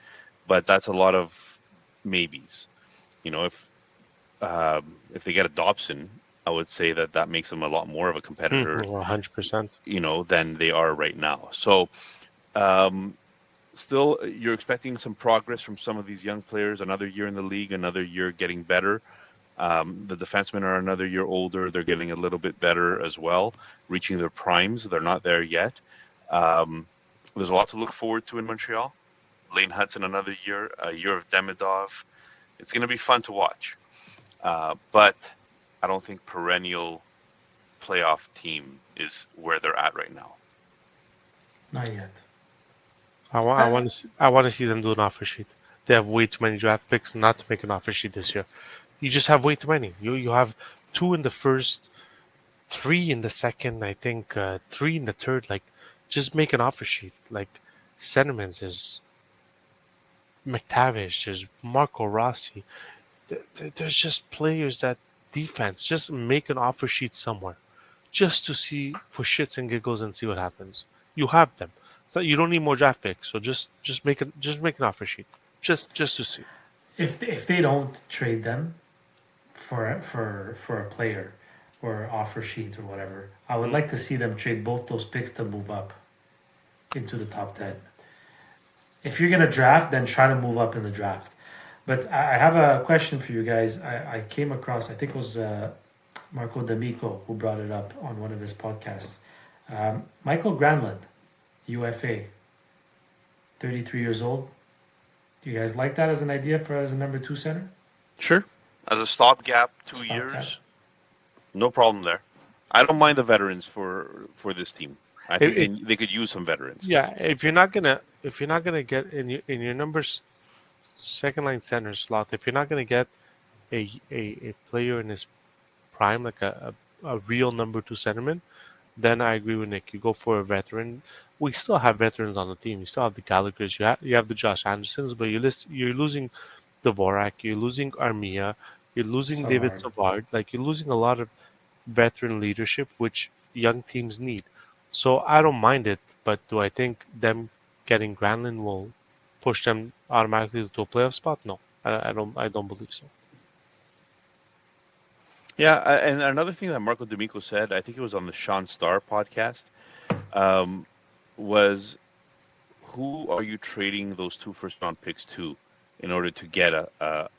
But that's a lot of maybes. If they get a Dobson, I would say that makes them a lot more of a competitor, 100%. Than they are right now. So still, you're expecting some progress from some of these young players. Another year in the league, another year getting better. The defensemen are another year older. They're getting a little bit better as well, reaching their primes. They're not there yet. There's a lot to look forward to in Montreal. Lane Hudson, another year, a year of Demidov. It's going to be fun to watch. But I don't think perennial playoff team is where they're at right now. Not yet. I want to see them do an offer sheet. They have way too many draft picks not to make an offer sheet this year. You just have way too many. You have 2 in the first, 3 in the second, I think 3 in the third. Like, just make an offer sheet. Like, Sentiments, there's McTavish, there's Marco Rossi. There's just players that defense. Just make an offer sheet somewhere, just to see for shits and giggles and see what happens. You have them, so you don't need more draft picks. So just make an offer sheet, just to see. If they don't trade them for a player or offer sheet or whatever, I would like to see them trade both those picks to move up into the top 10. If you're gonna draft, then try to move up in the draft. But I have a question for you guys. I came across, I think it was Marco D'Amico who brought it up on one of his podcasts. Michael Granlund, UFA, 33 years old. Do you guys like that as an idea as a number 2 center? Sure. As a stopgap, 2 years, no problem there. I don't mind the veterans for this team. I think they could use some veterans. Yeah, if you're not gonna get in your numbers second line center slot, if you're not gonna get a player in his prime, like a real number 2 centerman, then I agree with Nick. You go for a veteran. We still have veterans on the team. You still have the Gallaghers. You have the Josh Andersons, but you're losing Dvorak. You're losing Armia. You're losing David Savard. Like, you're losing a lot of veteran leadership, which young teams need. So I don't mind it, but do I think them getting Granlund will push them automatically to a playoff spot? No, I don't believe so. Yeah, and another thing that Marco D'Amico said, I think it was on the Sean Starr podcast, was, who are you trading those 2 first-round picks to in order to get a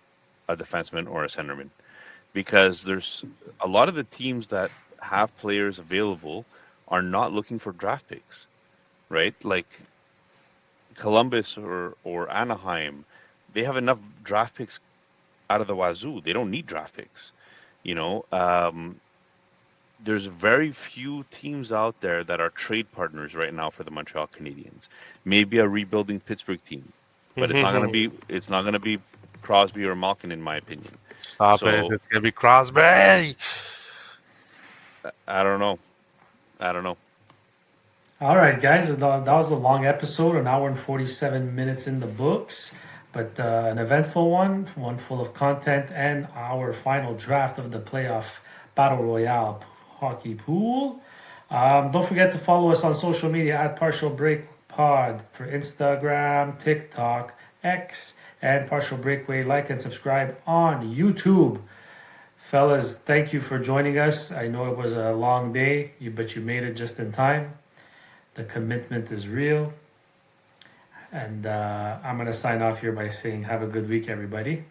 defenseman or a centerman? Because there's a lot of the teams that have players available are not looking for draft picks, right? Like Columbus or Anaheim, they have enough draft picks out of the wazoo. They don't need draft picks. There's very few teams out there that are trade partners right now for the Montreal Canadiens. Maybe a rebuilding Pittsburgh team, but it's not gonna be Crosby or Malkin, in my opinion. Stop it! It's gonna be Crosby. I don't know. All right, guys, that was a long episode, an hour and 47 minutes in the books, but an eventful one full of content, and our final draft of the playoff Battle Royale hockey pool. Don't forget to follow us on social media at Partial Break Pod for Instagram, TikTok, X, and Partial Breakaway. Like and subscribe on YouTube. Fellas, thank you for joining us. I know it was a long day, but you made it just in time. The commitment is real. And I'm going to sign off here by saying have a good week, everybody.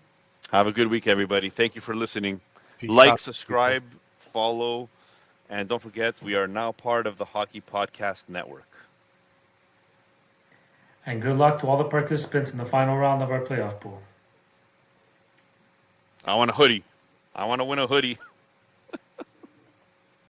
Have a good week, everybody. Thank you for listening. Peace out. Subscribe, follow, and don't forget, we are now part of the Hockey Podcast Network. And good luck to all the participants in the final round of our playoff pool. I want a hoodie. I want to win a hoodie.